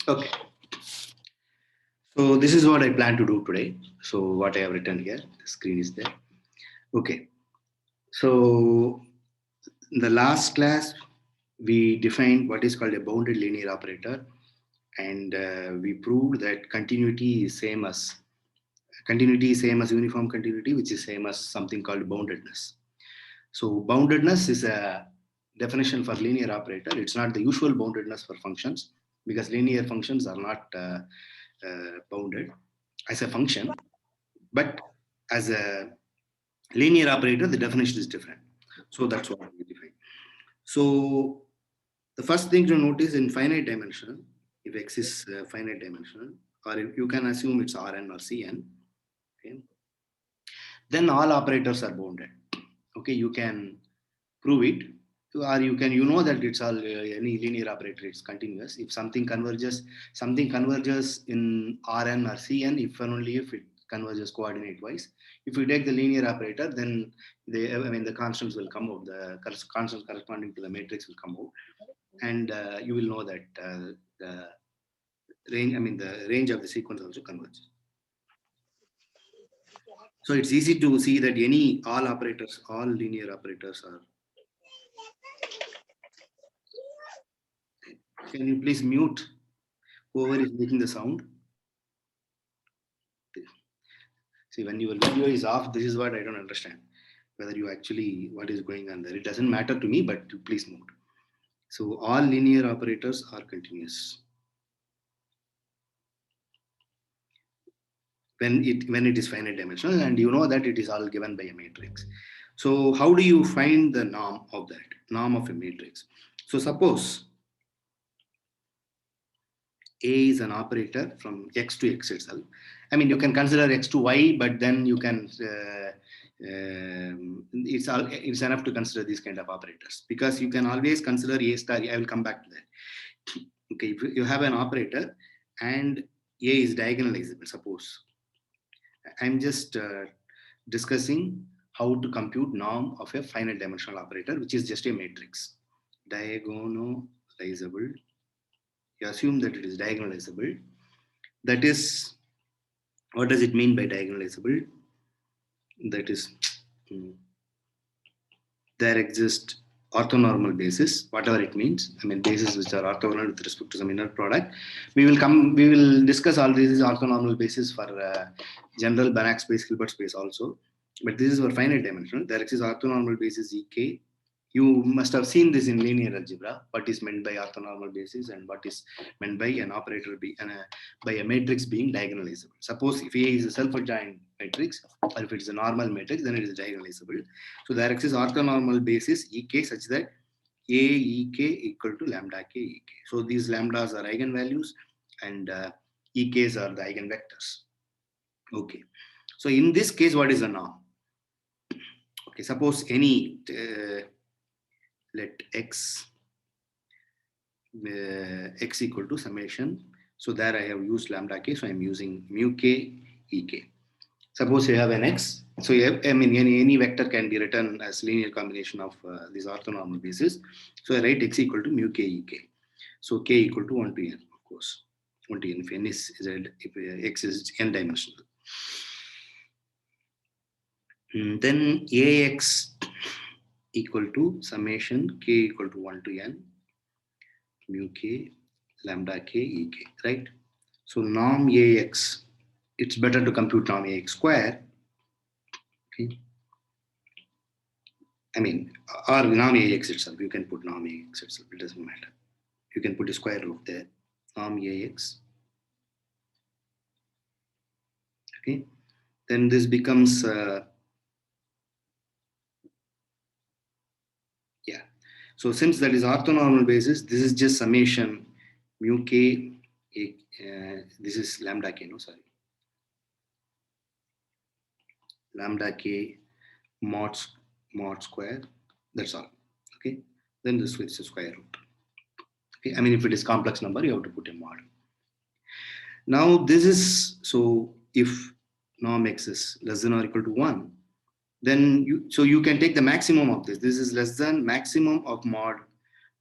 Okay. So this is what I plan to do today. So what I have written here, the screen is there. Okay. So in the last class, we defined what is called a bounded linear operator, and we proved that continuity is same as uniform continuity, which is same as something called boundedness. So boundedness is a definition for linear operator. It's not the usual boundedness for functions because linear functions are not bounded as a function, but as a linear operator, the definition is different. So that's what we define. So the first thing to notice in finite dimensional, if X is finite dimensional, or if you can assume it's Rn or Cn, okay, then all operators are bounded. Okay, you can prove it, or you know that it's all any linear operator, it's continuous. If something converges in Rn or Cn if and only if it converges coordinate wise. If you take the linear operator, then the constants will come out, the constants corresponding to the matrix will come out, and you will know that the range of the sequence also converges. So it's easy to see that all linear operators are. Can you please mute whoever is making the sound? See, when your video is off, this is what I don't understand. Whether you actually, what is going on there. It doesn't matter to me, but please mute. So all linear operators are continuous. When it is finite dimensional, and you know that it is all given by a matrix. So how do you find the norm of that? Norm of a matrix. So suppose A is an operator from X to X itself. I mean, you can consider X to Y, but then you can, it's enough to consider these kind of operators, because you can always consider A star. I will come back to that. Okay, if you have an operator and A is diagonalizable, suppose. I'm just discussing how to compute norm of a finite dimensional operator, which is just a matrix. Diagonalizable. You assume that it is diagonalizable. That is, what does it mean by diagonalizable? That is, there exist orthonormal basis, whatever it means. I mean, bases which are orthogonal with respect to some inner product. We will discuss all these orthonormal basis for general Banach space, Hilbert space also. But this is for finite dimensional. There exists orthonormal basis Ek. You must have seen this in linear algebra, what is meant by orthonormal basis and what is meant by an operator by a matrix being diagonalizable. Suppose if A is a self-adjoint matrix, or if it is a normal matrix, then it is diagonalizable. So there exists orthonormal basis Ek such that A Ek equal to lambda K Ek. So these lambdas are eigenvalues and Eks are the eigenvectors. Okay. So in this case, what is the norm? Okay, suppose any let x equal to summation. So there I have used lambda k, so I'm using mu k ek. Suppose you have an x, so any vector can be written as linear combination of these orthonormal bases. So I write x equal to mu k ek. So k equal to 1 to n, of course. 1 to n if n is if x is n dimensional. Then ax equal to summation k equal to 1 to n mu k lambda k ek, right? So norm ax, it's better to compute norm ax square. Okay. I mean, or norm ax itself. You can put norm ax itself. It doesn't matter. You can put a square root there. Norm ax. Okay. Then this becomes yeah. So since that is orthonormal basis, this is just summation mu k. This is lambda k. No, sorry. Lambda k mod square. That's all. Okay. Then this is square root. Okay. I mean, if it is complex number, you have to put a mod. Now this is, so if norm x is less than or equal to 1, then you can take the maximum of this. This is less than maximum of mod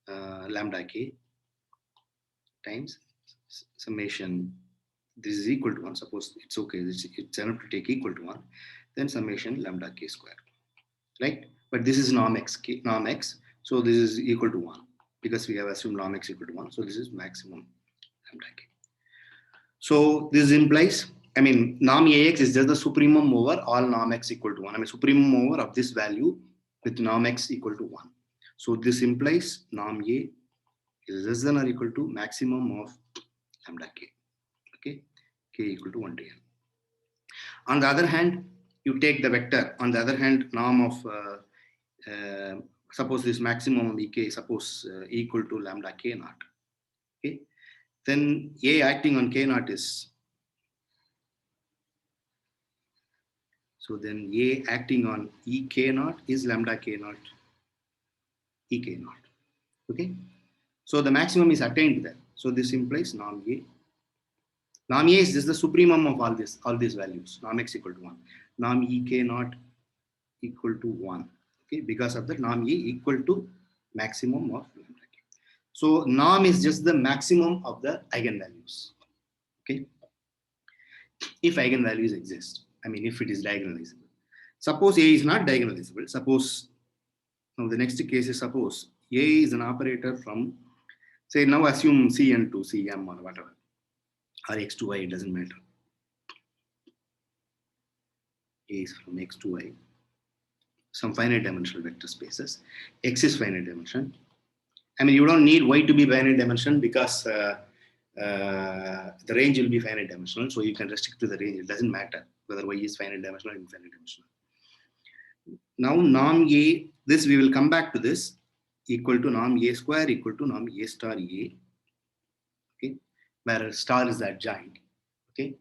lambda k times summation, this is equal to 1. Suppose it's okay, it's enough to take equal to 1. Then summation lambda k square, right? But this is norm x, norm x. So this is equal to 1 because we have assumed norm x equal to 1. So this is maximum lambda k. So this implies, I mean, norm ax is just the supremum over all norm x equal to 1. I mean, supremum over of this value with norm x equal to 1. So this implies norm a is less than or equal to maximum of lambda k. Okay, k equal to 1 to n. On the other hand, you take the vector. On the other hand, norm of suppose this maximum of ek suppose equal to lambda k naught. Okay, then a acting on k naught is, so then a acting on ek naught is lambda k naught, ek naught. Okay, so the maximum is attained there. So this implies norm a. Norm a is just the supremum of all these values. Norm x equal to 1. Norm ek naught equal to 1. Okay, because of that, norm a equal to maximum of lambda k. So norm is just the maximum of the eigenvalues. Okay, if eigenvalues exist, I mean, if it is diagonalizable. Suppose a is not diagonalizable. Suppose, now the next case is suppose a is an operator from, say, now assume Cn to Cm or whatever, or x to y, it doesn't matter. A is from x to y, some finite dimensional vector spaces. X is finite dimension. I mean, you don't need y to be finite dimension because the range will be finite dimensional. So you can restrict to the range. It doesn't matter whether y is finite dimensional or infinite dimensional. Now norm a, this we will come back to this, equal to norm a square equal to norm a star a. Okay, where star is the adjoint. Okay,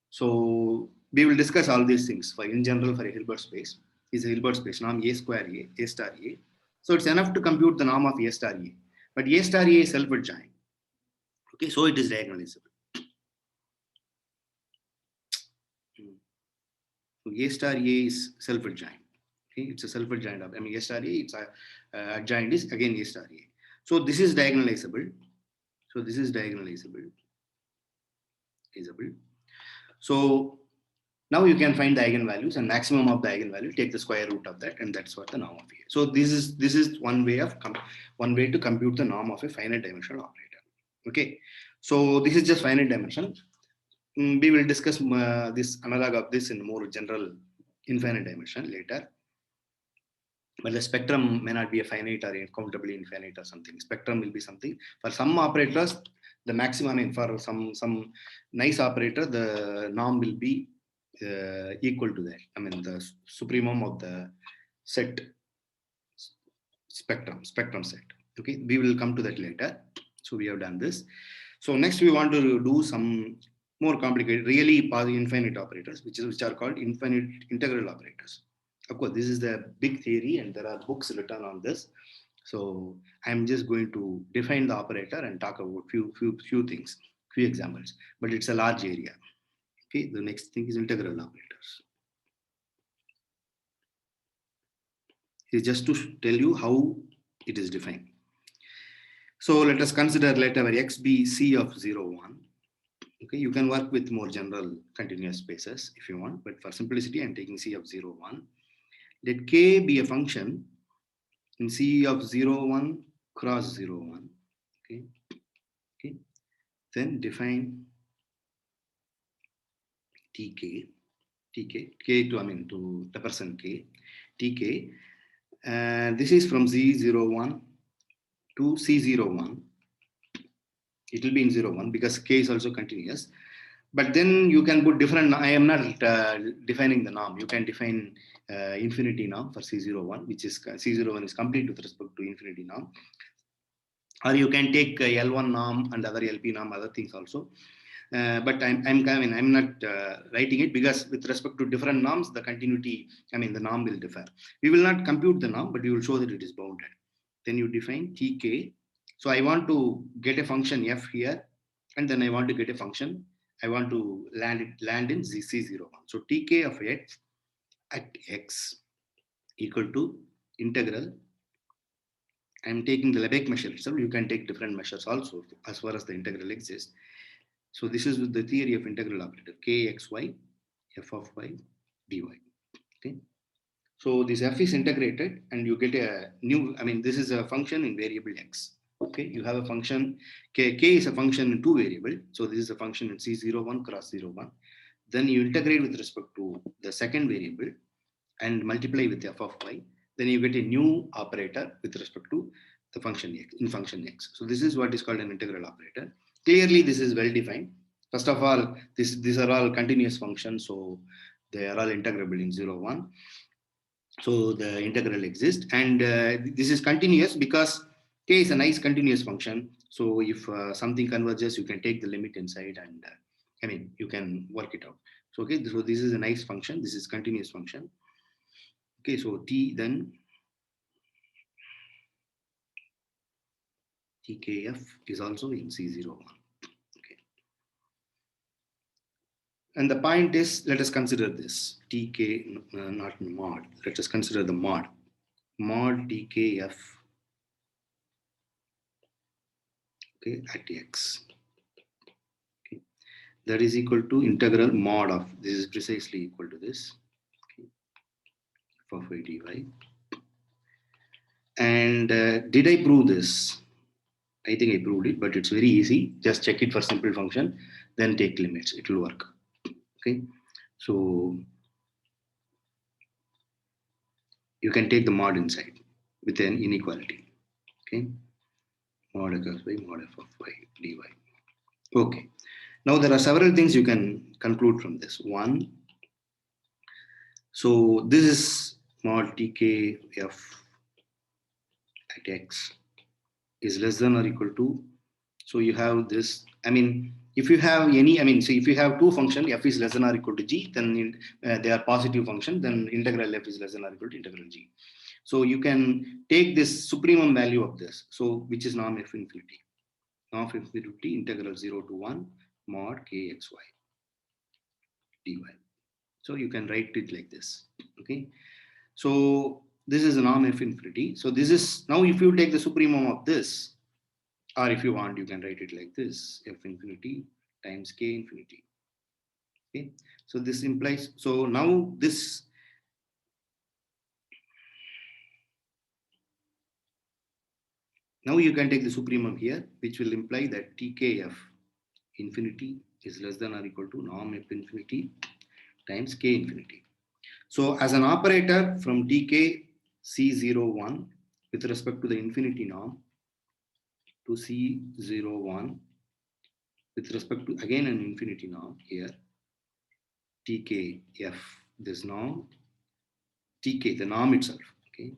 so we will discuss all these things. For in general, for a Hilbert space is a Hilbert space norm a square a star a. So it's enough to compute the norm of a star a, but a star a is self-adjoint. Okay, so it is diagonalizable. So a star a is self-adjoint. Okay, it's a self-adjoint of, I mean, a star a, it's a adjoint is again a star a. So this is diagonalizable. So this is diagonalizable. So now you can find the eigenvalues and maximum of the eigenvalue. Take the square root of that, and that's what the norm of a. So this is one way to compute the norm of a finite dimensional operator. Okay, so this is just finite dimension. We will discuss this analog of this in more general infinite dimension later. But the spectrum may not be a finite or incountably infinite or something. Spectrum will be something. For some operators, the maximum, I mean, for some nice operator, the norm will be equal to that. I mean, the supremum of the set spectrum set. Okay, we will come to that later. So we have done this. So next we want to do some more complicated, really infinite operators, which are called infinite integral operators. Of course, this is the big theory, and there are books written on this. So I'm just going to define the operator and talk about few things, few examples. But it's a large area. Okay, the next thing is integral operators. It's just to tell you how it is defined. So let us consider let our x be C of 0, 1. Okay, you can work with more general continuous spaces if you want, but for simplicity, I'm taking C of 0, 1. Let K be a function in C of 0, 1 cross 0, 1. Okay. Okay. Then define Tk, K to, I mean, to the person K, Tk. This is from Z01 to C01. It will be in 0, 1 because K is also continuous. But then you can put different, I am not defining the norm. You can define infinity norm for C01, which is C01 is complete with respect to infinity norm. Or you can take L1 norm and other LP norm, other things also. But I'm not writing it because with respect to different norms, the continuity, I mean, the norm will differ. We will not compute the norm, but we will show that it is bounded. Then you define Tk. So I want to get a function f here, and then I want to get a function. I want to land in C01. So Tk of x at x equal to integral I'm taking the Lebesgue measure itself. You can take different measures also as far as the integral exists. So this is the theory of integral operator, kxy, f of y, dy. Okay. So this f is integrated and you get a new, I mean, this is a function in variable x. Okay, you have a function, k is a function in two variable. So this is a function in C01 cross 01. Then you integrate with respect to the second variable and multiply with f of y. Then you get a new operator with respect to the function x, in function x. So this is what is called an integral operator. Clearly, this is well defined. First of all, these are all continuous functions, so they are all integrable in 0, 1. So the integral exists, and this is continuous because k is a nice continuous function. So if something converges, you can take the limit inside, and I mean you can work it out. So okay, so this is a nice function. This is continuous function. Okay, so t then tkf is also in C01. Okay, and the point is, let us consider this tk, not mod. Let us consider the mod tkf. Okay, at x. That is equal to integral mod of, this is precisely equal to this, okay, f of y dy. And did I prove this? I think I proved it, but it's very easy. Just check it for simple function, then take limits. It will work. Okay, so you can take the mod inside with an inequality. Okay, mod x by mod f of y dy. Okay, now there are several things you can conclude from this. One, so this is mod tkf at x is less than or equal to, so you have this, I mean if you have any, I mean, so if you have two functions, f is less than or equal to g, then they are positive function, then integral f is less than or equal to integral g. So you can take this supremum value of this, so which is norm f infinity, integral 0 to 1 mod kxy dy. So you can write it like this. Okay, so this is a norm f infinity. So this is, now if you take the supremum of this, or if you want, you can write it like this, f infinity times k infinity. Okay, so this implies, so now this, now you can take the supremum here, which will imply that tkf infinity is less than or equal to norm f infinity times k infinity. So as an operator from tk c01 with respect to the infinity norm to c01 with respect to again an infinity norm here, tkf, this norm, tk, the norm itself. Okay,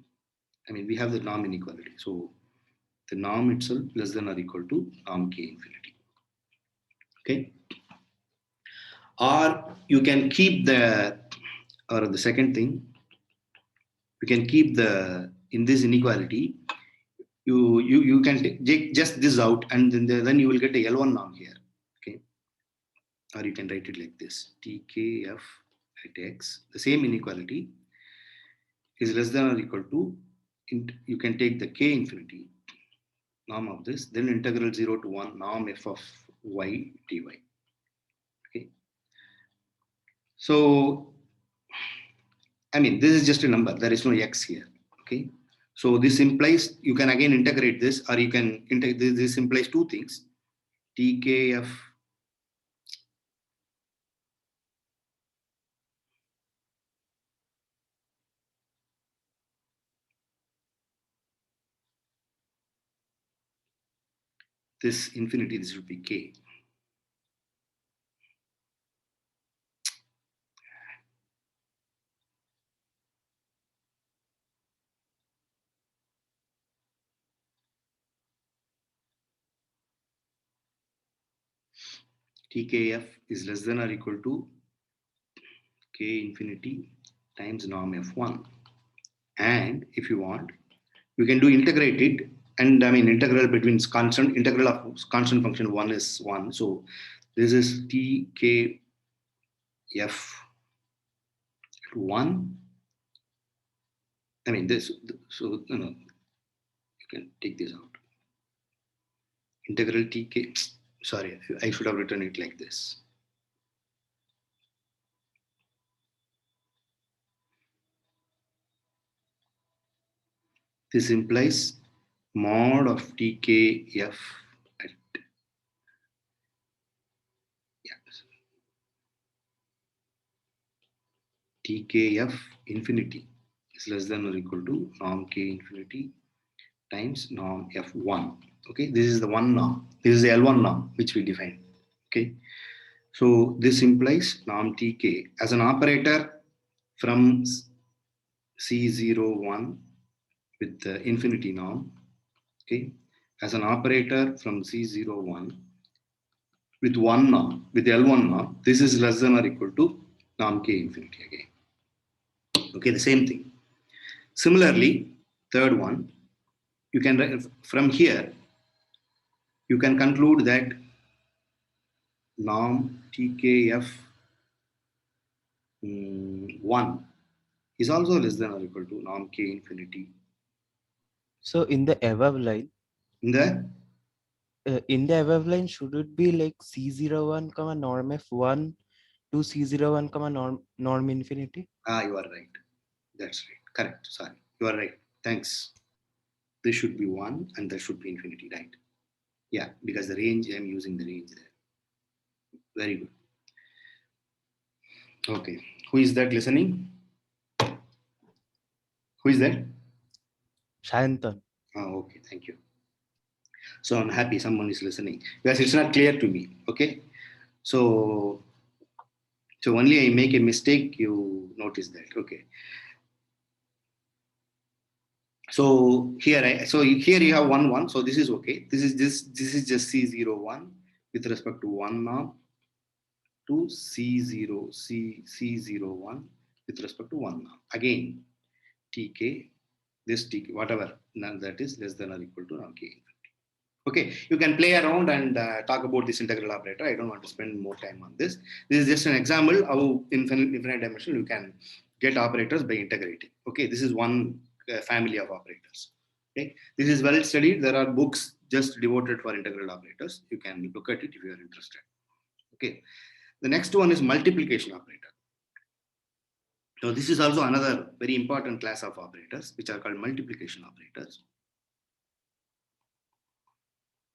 I mean we have the norm inequality, so the norm itself less than or equal to norm k infinity. Okay, or you can keep the, or the second thing, you can keep the, in this inequality, you can take just this out, and then you will get a L1 norm here. Okay, or you can write it like this, tkf at x, the same inequality is less than or equal to, you can take the k infinity norm of this, then integral 0 to 1 norm f of y dy. Okay, so I mean this is just a number, there is no x here. Okay, so this implies you can again integrate this, or you can integrate this implies two things, tkf this infinity, this would be k. Tkf is less than or equal to k infinity times norm f1. And if you want, you can do integrate it, and I mean integral between constant, integral of constant function 1 is 1. So this is tkf to 1. I mean this, so you know, you can take this out. Integral tk, sorry, I should have written it like this. This implies mod of tkf at tkf infinity is less than or equal to norm k infinity times norm f1. Okay, this is the one norm. This is the L1 norm which we defined. Okay, so this implies norm tk as an operator from C01 with the infinity norm. Okay, as an operator from C01 with one norm, with L1 norm, this is less than or equal to norm k infinity again. Okay, the same thing. Similarly, third one, you can, from here, you can conclude that norm tkf 1 is also less than or equal to norm k infinity. So in the above line, In the should it be like C01 comma norm F1 to C01 comma norm infinity? you are right. That's right. Correct. Sorry, you are right. Thanks. This should be 1 and there should be infinity, right? Yeah, because the range, I'm using the range there. Very good. Okay. Who is that listening? Who is that? Shayantan. Oh, okay. Thank you. So I'm happy someone is listening because it's not clear to me. Okay. So, so only I make a mistake, you notice that. Okay. So here you have 1 1. So this is okay. This is just C01 with respect to 1 norm to C01 with respect to 1 norm. Again, tk, this tk, whatever, none that is less than or equal to norm k infinity. Okay, you can play around and talk about this integral operator. I don't want to spend more time on this. This is just an example how infinite dimension you can get operators by integrating. Okay, this is one family of operators. Okay, this is well studied. There are books just devoted for integral operators. You can look at it if you are interested. Okay, the next one is multiplication operator. So this is also another very important class of operators, which are called multiplication operators,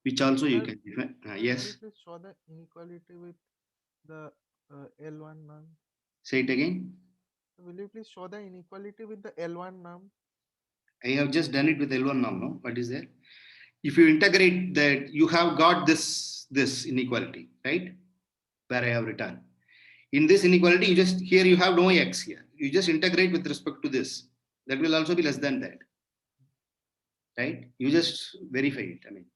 which also you Sir, can define. will you Yes, please show the inequality with the L1 norm? say it again. Will you please show the inequality with the L1 norm? I have just done it with L1 norm. No, what is there? If you integrate that, you have got this inequality, right? Where I have written. In this inequality, you just here you have no x here. You just integrate with respect to this. That will also be less than that, right? You just verify it. I mean,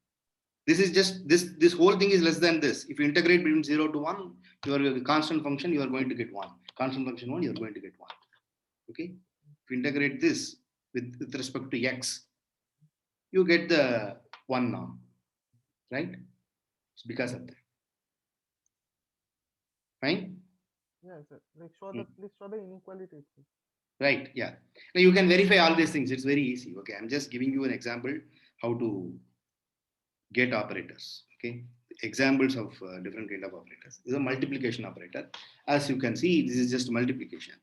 this is just this whole thing is less than this. If you integrate between 0 to 1, your constant function, you are going to get 1. Constant function 1, you are going to get 1. Okay. If you integrate this with respect to x, you get the 1 norm, right? It's because of that. Fine. Yeah, sir. Like show Mm. the please show the inequality. Right. Yeah. Now you can verify all these things. It's very easy. Okay. I'm just giving you an example how to get operators. Okay. Examples of different kind of operators. This is a multiplication operator. As you can see, this is just multiplication.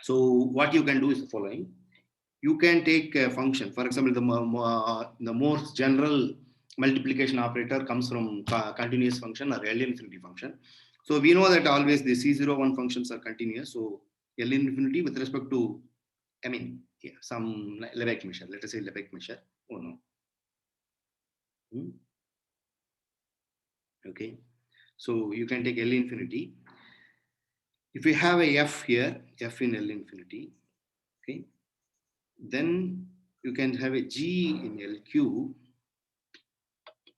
So what you can do is the following. You can take a function. For example, the most general multiplication operator comes from continuous function or L infinity function. So we know that always the C01 functions are continuous. So L infinity with respect to, I mean, yeah, some Lebesgue measure. Let us say Lebesgue measure. Oh no. Okay. So you can take L infinity. If you have a f here, f in L infinity, okay, then you can have a g in LQ,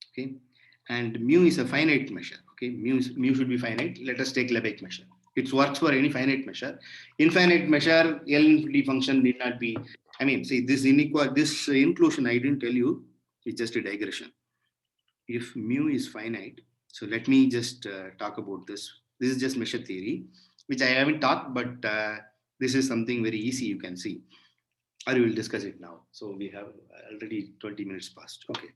okay, and mu is a finite measure, okay, mu should be finite. Let us take Lebesgue measure. It works for any finite measure. Infinite measure, L infinity function need not be, I mean, see this this inclusion I didn't tell you, it's just a digression. If mu is finite, so let me just talk about this. This is just measure theory, which I haven't talked, but this is something very easy you can see. or we will discuss it now. So we have already 20 minutes past. Okay.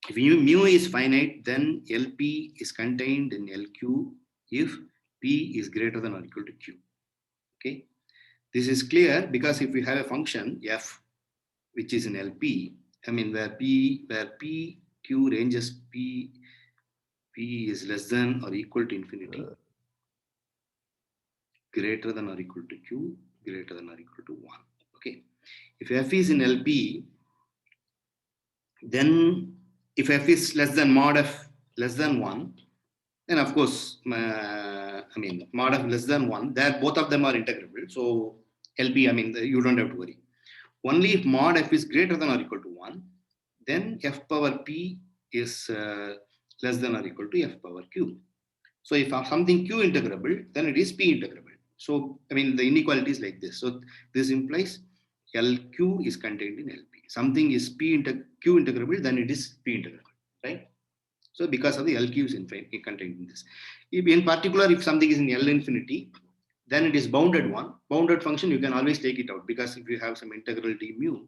If mu is finite, then LP is contained in LQ if P is greater than or equal to Q. Okay. This is clear because if we have a function f which is in LP, I mean where P Q ranges P is less than or equal to infinity, greater than or equal to Q, greater than or equal to 1. Okay. If f is in LP, then if f is less than mod f less than 1, then of course, I mean mod f less than 1, there both of them are integrable. So LP, I mean you don't have to worry. Only if mod f is greater than or equal to 1, then f power p is less than or equal to f power q. So if something q integrable, then it is p integrable. So I mean the inequality is like this. So this implies LQ is contained in LP. Something is q integrable, then it is p integrable, right? So because of the LQ is contained in this. In particular, if something is in L infinity, then it is bounded one. Bounded function, you can always take it out because if you have some integral d mu,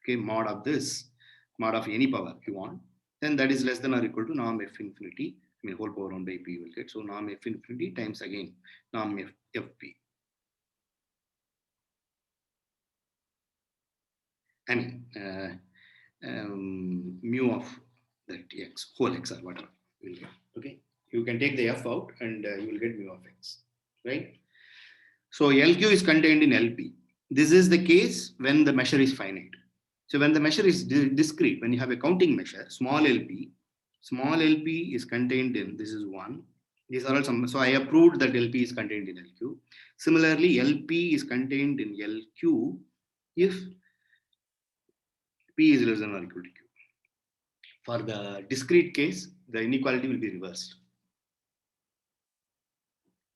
okay, mod of this, mod of any power you want, then that is less than or equal to norm f infinity. I mean whole power 1 by p you will get. So norm f infinity times again norm fp. I mean mu of that x, whole x or whatever you will get. Okay, you can take the f out and you will get mu of x, right? So LQ is contained in LP. This is the case when the measure is finite. So when the measure is discrete, when you have a counting measure, small LP is contained in, this is 1. These are all some, so I approved that LP is contained in LQ. Similarly, LP is contained in LQ if P is less than or equal to Q. For the discrete case, the inequality will be reversed.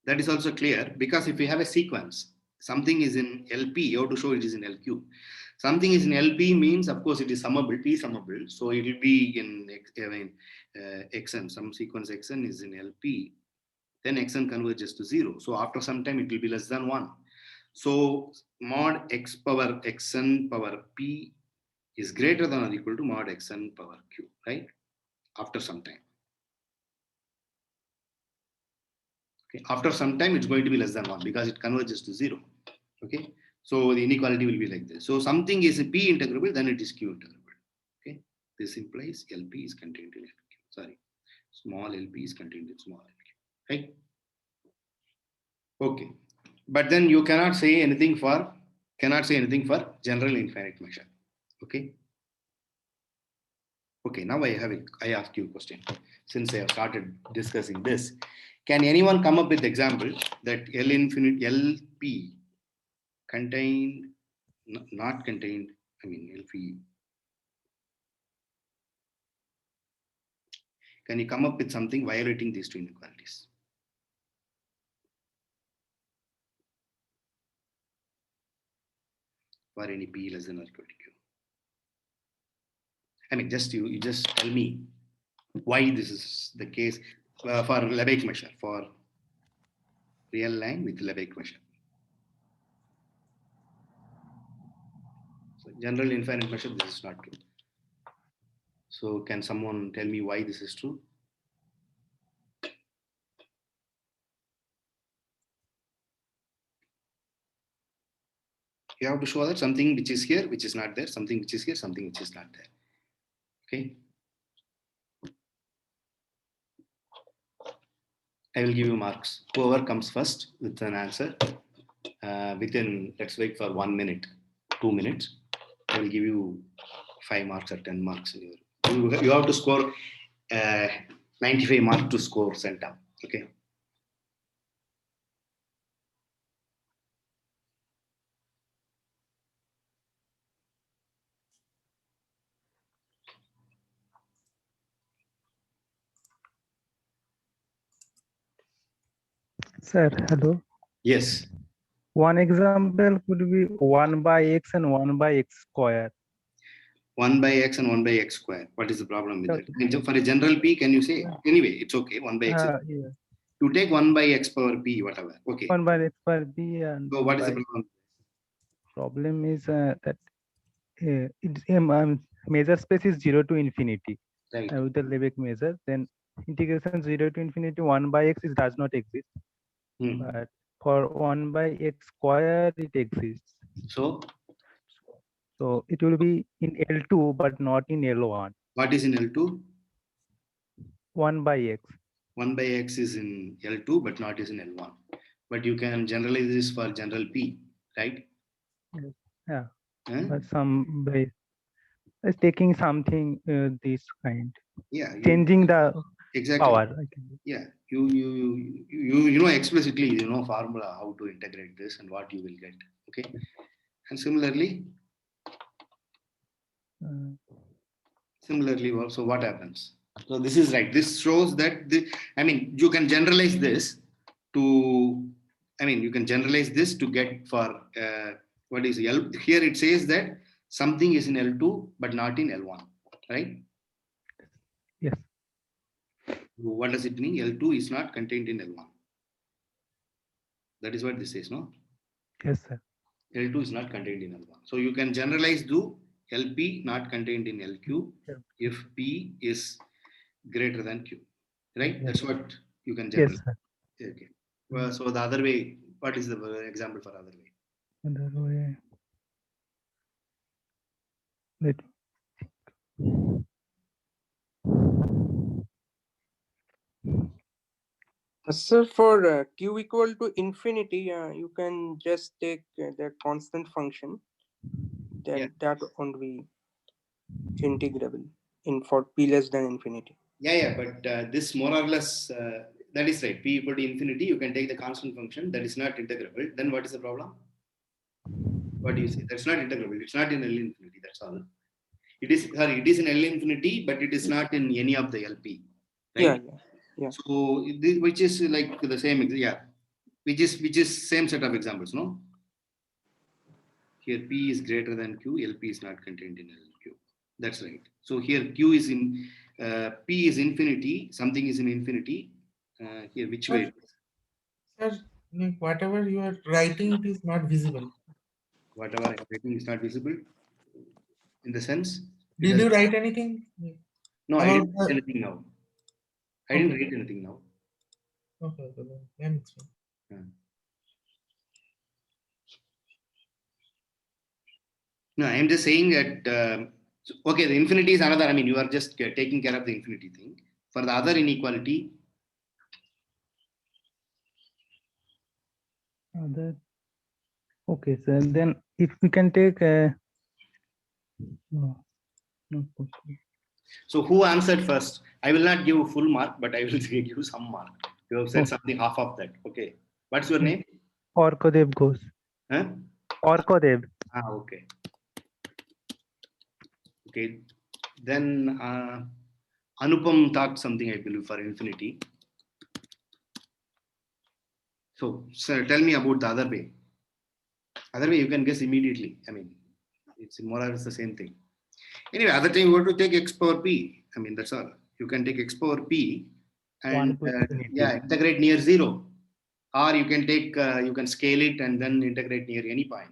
That is also clear because if we have a sequence, something is in LP, you have to show it is in LQ. Something is in LP means, of course, it is summable, P summable. So it will be in Xn, some sequence Xn is in LP, then Xn converges to 0. So after some time, it will be less than 1. So mod X power Xn power P is greater than or equal to mod Xn power Q, right? After some time. Okay. After some time, it's going to be less than 1 because it converges to 0. Okay. So the inequality will be like this. So something is a P integrable, then it is Q integrable. Okay. This implies LP is contained in LQ. Sorry. Small LP is contained in small LQ. Right. Okay. But then you cannot say anything for general infinite measure. Okay. Okay. Now I ask you a question. Since I have started discussing this, can anyone come up with example that LP contained, not contained, I mean LP. Can you come up with something violating these two inequalities? For any P less than or equal to Q. I mean, you just tell me why this is the case for Lebesgue measure, for real line with Lebesgue measure. So general infinite measure, this is not true. So can someone tell me why this is true? You have to show that something which is here, which is not there, something which is here, something which is not there. Okay. I will give you marks. Whoever comes first with an answer within, let's wait for 1 minute, 2 minutes, I will give you 5 marks or 10 marks. You have to score 95 marks to score center. Okay. Sir, hello. Yes. One example could be 1 by x and 1 by x square. 1 by x and 1 by x square. What is the problem with Okay. that? For a general P, can you say? Anyway, it's okay. 1 by x. Yeah. You take 1 by x power P, whatever. Okay. 1 by x power b and So what is the problem? problem is that it's measure space is 0 to infinity Right. with the Lebesgue measure. Then integration 0 to infinity 1 by x does not exist, Hmm. but for 1 by x square it exists. So So it will be in L2 but not in L1. what is in L2? 1 by x. 1 by x is in L2, but not is in L1. But you can generalize this for general P, right? Yeah, Huh? but some by it's taking something this kind, Yeah, you changing the exactly. power. I can. Yeah, you know explicitly, you know formula how to integrate this and what you will get. Okay, and similarly, also what happens? So this is right. This shows that I mean, you can generalize this to. I mean, you can generalize this to get for what is L. Here it says that something is in L2 but not in L1, right? Yes. What does it mean? L2 is not contained in L1. That is what this says, no? Yes, sir. L2 is not contained in L1. So you can generalize to LP not contained in LQ if P is greater than Q, right? Yes. That's what you can Yes, generalize. sir. Okay. Well, so the other way, what is the example for other way? Other way. Let Sir, for q equal to infinity, you can just take the constant function. Then that won't be integrable in for p less than infinity. Yeah, but this more or less, that is right. P equal to infinity, you can take the constant function that is not integrable. Then what is the problem? What do you say? That's not integrable. It's not in L infinity. That's all. It is in L infinity, but it is not in any of the LP. Right? Yeah. So this, which is like the same, yeah, which is same set of examples, no? Here P is greater than Q, LP is not contained in LQ. That's right. So here Q is in P is infinity, something is in infinity. Here, which way? Sir, like whatever you are writing, it is not visible. Whatever I'm writing is not visible. In the sense. Did you write anything? No, I didn't write anything now. I didn't Okay. write anything now. Okay, then it's fine. No, I'm just saying that, okay, the infinity is another, I mean, you are just taking care of the infinity thing. For the other inequality, other. Okay, sir. Then if we can take no possible. so who answered first? I will not give full mark, but I will give you some mark. You have said something half of that. Okay. What's your name? Orkodev goes. Huh? Orkodev. Okay. Okay. Then Anupam talked something, I believe, for infinity. So, sir, tell me about the other way. Other way you can guess immediately. I mean, it's more or less the same thing. Anyway, other time you want to take x power p. I mean, that's all. You can take x power p and integrate near 0. Or you can take, you can scale it and then integrate near any point.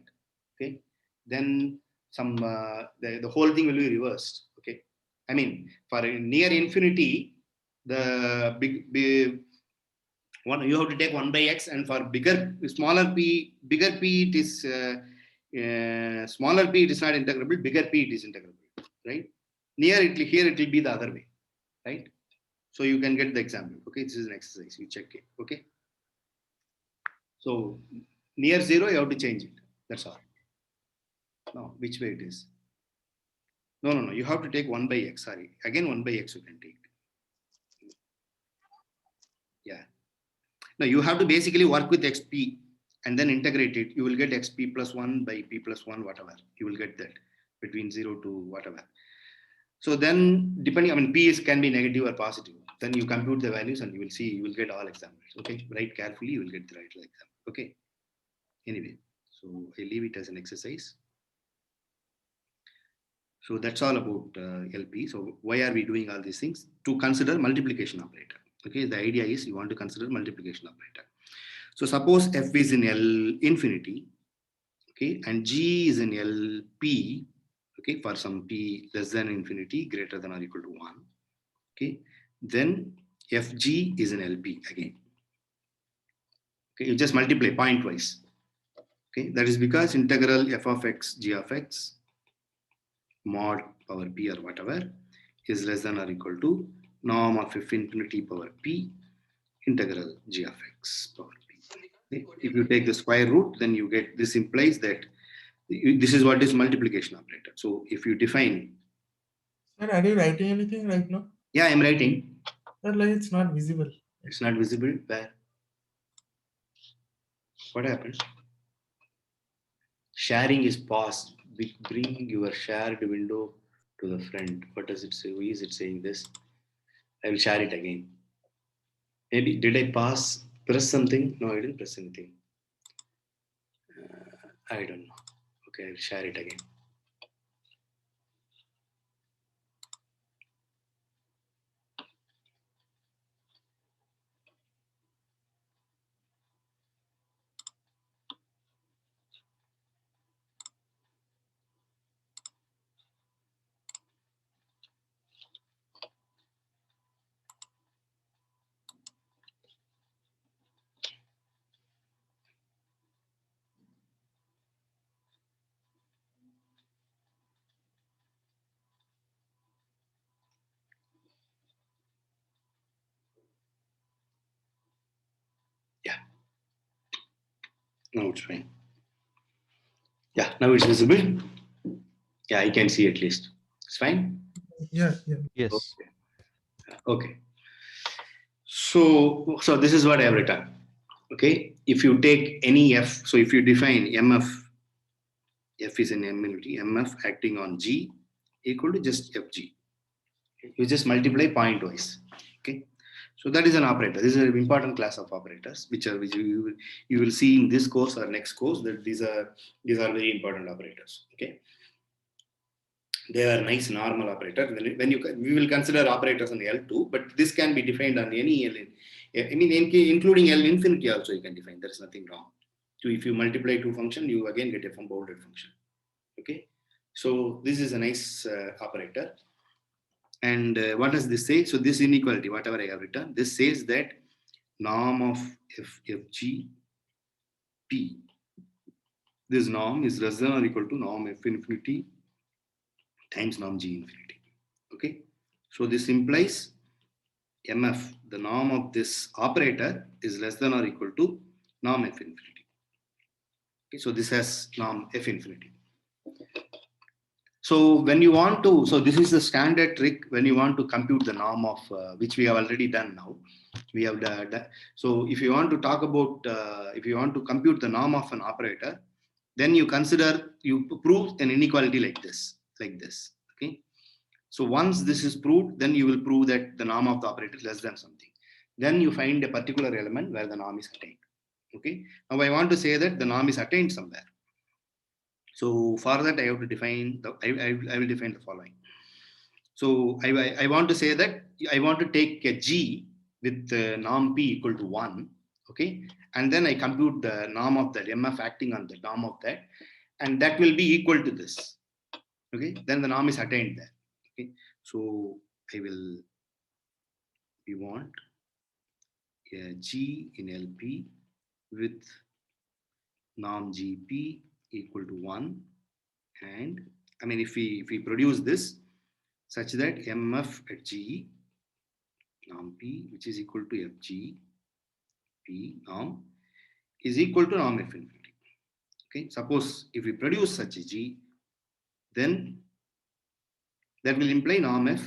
Okay. Then some, the whole thing will be reversed. Okay. I mean, for near infinity, the big one, you have to take 1 by x, and for bigger p it is smaller p it is not integrable, bigger p it is integrable, right? Here it will be the other way, right? So you can get the example. Okay, this is an exercise, you check it. Okay, so near 0 you have to change it, that's all. No, which way it is? No, you have to take 1 by x, sorry, again 1 by x you can take. Yeah, no, you have to basically work with xp and then integrate it. You will get xp plus 1 by p plus 1, whatever. You will get that between 0 to whatever. So then, depending, I mean, p can be negative or positive. Then you compute the values and you will see, you will get all examples. Okay, write carefully, you will get the right example. Okay. Anyway, so I leave it as an exercise. So that's all about LP. So why are we doing all these things? To consider multiplication operator. Okay, the idea is you want to consider multiplication operator. So suppose f is in L infinity. Okay, and G is in LP, okay, for some P less than infinity, greater than or equal to 1. Okay, then FG is in LP again. Okay, you just multiply pointwise. Okay, that is because integral f of x, g of x, mod power p or whatever is less than or equal to norm of f infinity power p integral g of x power p. Okay, if you take the square root, then you get, this implies that this is what is multiplication operator. So if you define, Sir, are you writing anything right now? yeah, I'm writing. Sir, like it's not visible. It's not visible. Where? What happened? Sharing is paused. Bring your shared window to the front. What does it say? Who is it saying this? I will share it again. Maybe did I press something? No, I didn't press anything. I don't know. Okay, I'll share it again. Yeah. Now it's fine. Yeah, now it's visible. Yeah, I can see at least. It's fine. Yeah, yeah. Yes. Okay. Okay. So this is what I have written. Okay. If you take any f, so if you define mf, f is an immunity, mf acting on g equal to just fg. You just multiply pointwise. Okay. So that is an operator. This is an important class of operators, which you will see in this course or next course. That these are very important operators. Okay. They are nice normal operators. We will consider operators on L2, but this can be defined on any L. I mean, including L infinity also you can define. There is nothing wrong. So if you multiply two function, you again get a bounded function. Okay. So this is a nice operator. And what does this say? So this inequality, whatever I have written, this says that norm of fg p, this norm is less than or equal to norm f infinity times norm g infinity. Okay. So this implies mf, the norm of this operator, is less than or equal to norm f infinity. Okay. So this has norm f infinity. So when you want to, so this is the standard trick when you want to compute the norm of, which we have already done now. We have so if you want to talk about, if you want to compute the norm of an operator, then you prove an inequality like this. Okay. So once this is proved, then you will prove that the norm of the operator is less than something. Then you find a particular element where the norm is attained. Okay. Now I want to say that the norm is attained somewhere. So for that, I have to define I will define the following. So I want to say that I want to take a G with norm P equal to 1. Okay. And then I compute the norm of that, MF acting on the norm of that. And that will be equal to this. Okay. Then the norm is attained there. Okay. So we want a G in LP with norm GP equal to 1. And I mean, if we produce this such that MF at G norm P, which is equal to FG P norm, is equal to norm F infinity. Okay, suppose if we produce such a G, then that will imply norm F.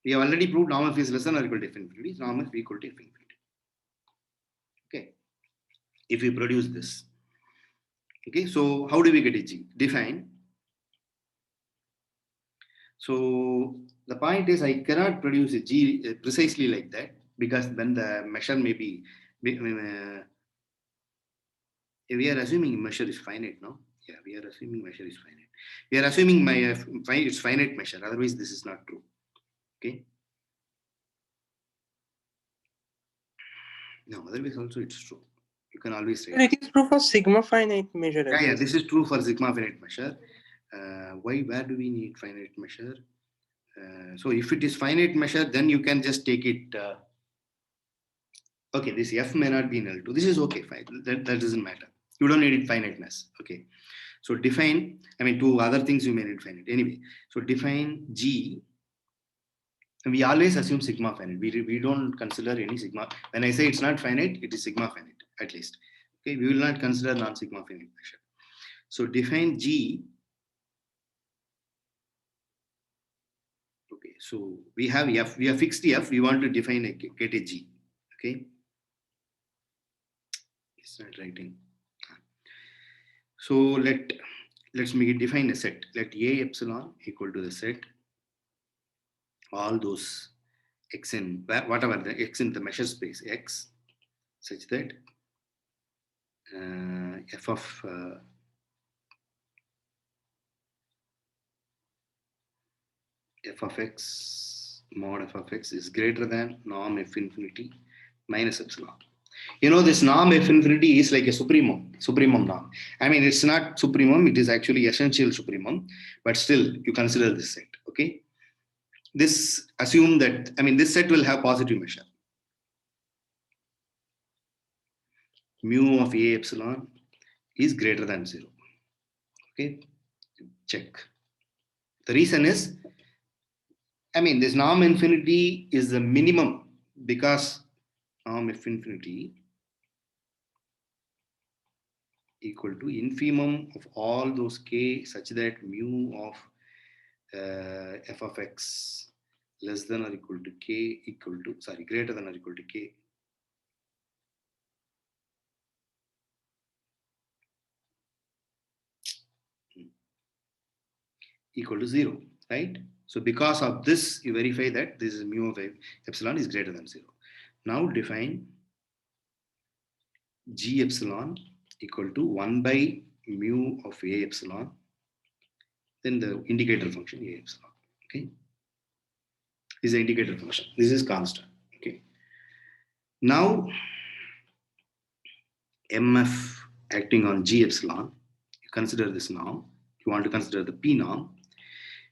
We have already proved norm F is less than or equal to F infinity, norm F equal to F infinity. Okay, if we produce this. Okay, so how do we get a G? Define. So the point is, I cannot produce a G precisely like that, because then the measure may be, we are assuming measure is finite, no? Yeah, we are assuming measure is finite. We are assuming it's finite measure, otherwise this is not true. Okay. No, otherwise also it's true. You can always Sir, write. it is true for sigma finite measure as Yeah, well. this is true for sigma finite measure. Where do we need finite measure? So if it is finite measure, then you can just take it. Okay, this f may not be in L2. This is okay, fine. That doesn't matter. You don't need it finiteness. Okay. So define, I mean, two other things you may need finite. Anyway, so define G. And we always assume sigma finite. We don't consider any sigma. When I say it's not finite, it is sigma finite, at least. Okay, we will not consider non-sigma finite measure. So define G. Okay, so we have F, we have fixed F, we want to define get a G. Okay. It's not writing. So let's make it define a set. Let A epsilon equal to the set all those x in whatever the x in the measure space x such that f of x mod f of x is greater than norm f infinity minus epsilon. You know, this norm f infinity is like a supremum norm. I mean, it's not supremum, it is actually essential supremum, but still you consider this set. Okay, this assume that, I mean, this set will have positive measure. Mu of A epsilon is greater than 0. Okay, check. The reason is, I mean, this norm infinity is the minimum because norm f infinity equal to infimum of all those k such that mu of f of x less than or equal to k equal to, sorry, greater than or equal to k equal to 0, right? So because of this, you verify that this is mu of epsilon is greater than 0. Now define G epsilon equal to 1 by mu of A epsilon, then the indicator function A epsilon. Okay, this is the indicator function. This is constant. Okay. Now MF acting on G epsilon, you consider this norm. You want to consider the P norm,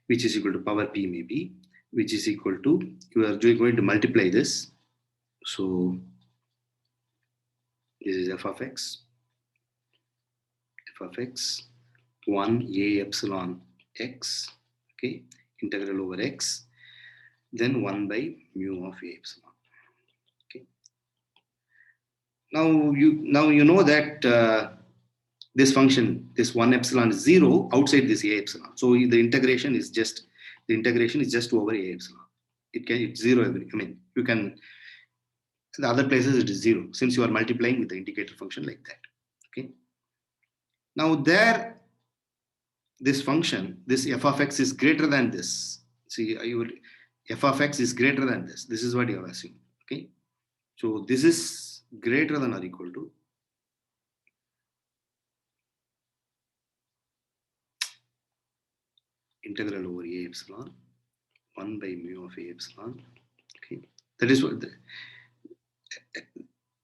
which is equal to power P maybe, which is equal to, you are going to multiply this. So this is f of x 1 A epsilon x, okay, integral over x, then 1 by mu of A epsilon. Okay. Now you know that this function, this 1 epsilon is 0 outside this A epsilon. So the integration is just over A epsilon. It's 0 every, I mean, you can, the other places it is 0 since you are multiplying with the indicator function like that. Okay. Now there, this function, this f of x is greater than this. See, f of x is greater than this. This is what you have assumed. Okay. So this is greater than or equal to integral over A epsilon 1 by mu of A epsilon. Okay. That is what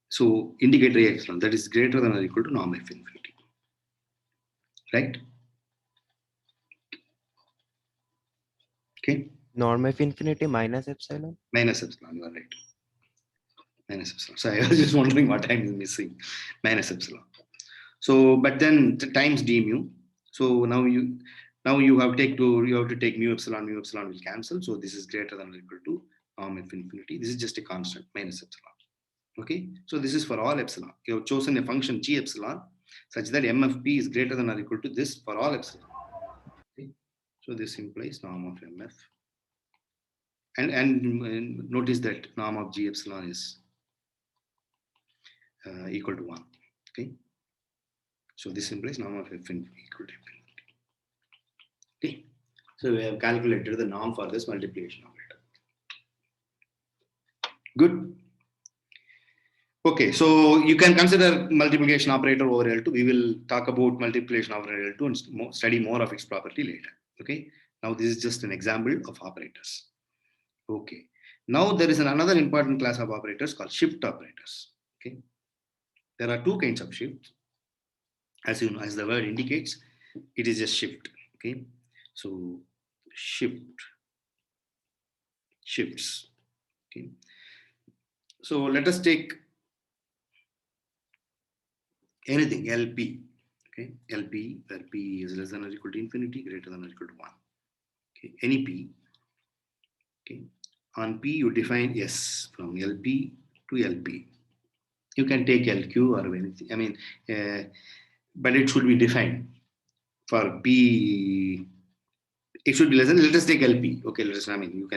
so indicate A epsilon that is greater than or equal to norm f infinity. Right? Okay. Norm f infinity minus epsilon. Minus epsilon, you are right. Minus epsilon. So I was just wondering what I'm missing. Minus epsilon. So, but then the times d mu. So now you have to take mu epsilon will cancel. So this is greater than or equal to norm f infinity. This is just a constant minus epsilon. Okay. So this is for all epsilon. You have chosen a function g epsilon such that MFP is greater than or equal to this for all epsilon. Okay. So this implies norm of MF. And notice that norm of g epsilon is equal to 1. Okay. So this implies norm of f infinity equal to infinity. Okay. So we have calculated the norm for this multiplication operator. Good. Okay, so you can consider multiplication operator over L2. We will talk about multiplication operator L2 and study more of its property later. Okay. Now this is just an example of operators. Okay. Now there is another important class of operators called shift operators. Okay. There are two kinds of shifts. As you know, as the word indicates, it is a shift. Okay, so shifts. Okay, so let us take anything LP. Okay, LP where P is less than or equal to infinity, greater than or equal to 1. Okay, any P. Okay, on P you define S from LP to LP. You can take LQ or anything. I mean, but it should be defined. For P, it should be less than. Let us take LP. Okay, let us. I mean, you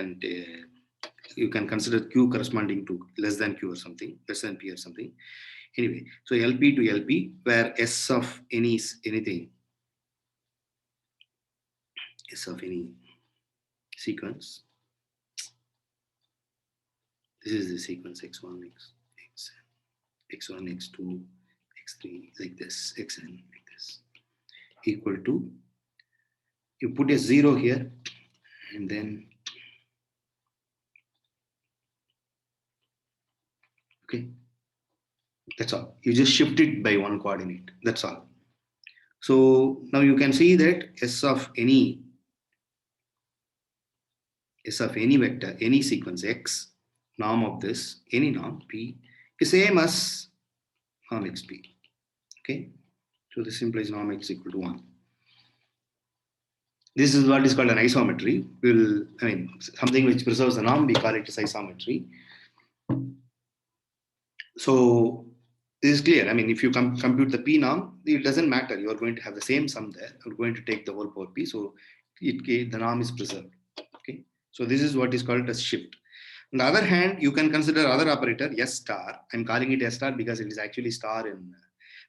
can consider Q corresponding to less than Q or something, less than P or something. Anyway, so LP to LP, where S of anything, S of any sequence. This is the sequence x1, x1, x2, x3, like this, xn, like this, equal to, you put a 0 here, and then, okay, that's all. You just shift it by one coordinate, that's all. So now you can see that S of any vector, any sequence x, norm of this, any norm P, is same as norm xp. Okay, so this implies norm x equal to 1. This is what is called an isometry. Something which preserves the norm, we call it as isometry. So this is clear. I mean, if you compute the P norm, it doesn't matter. You are going to have the same sum there. You're going to take the whole power P. So the norm is preserved. Okay. So this is what is called as shift. On the other hand, you can consider other operator S star. I'm calling it S star because it is actually star in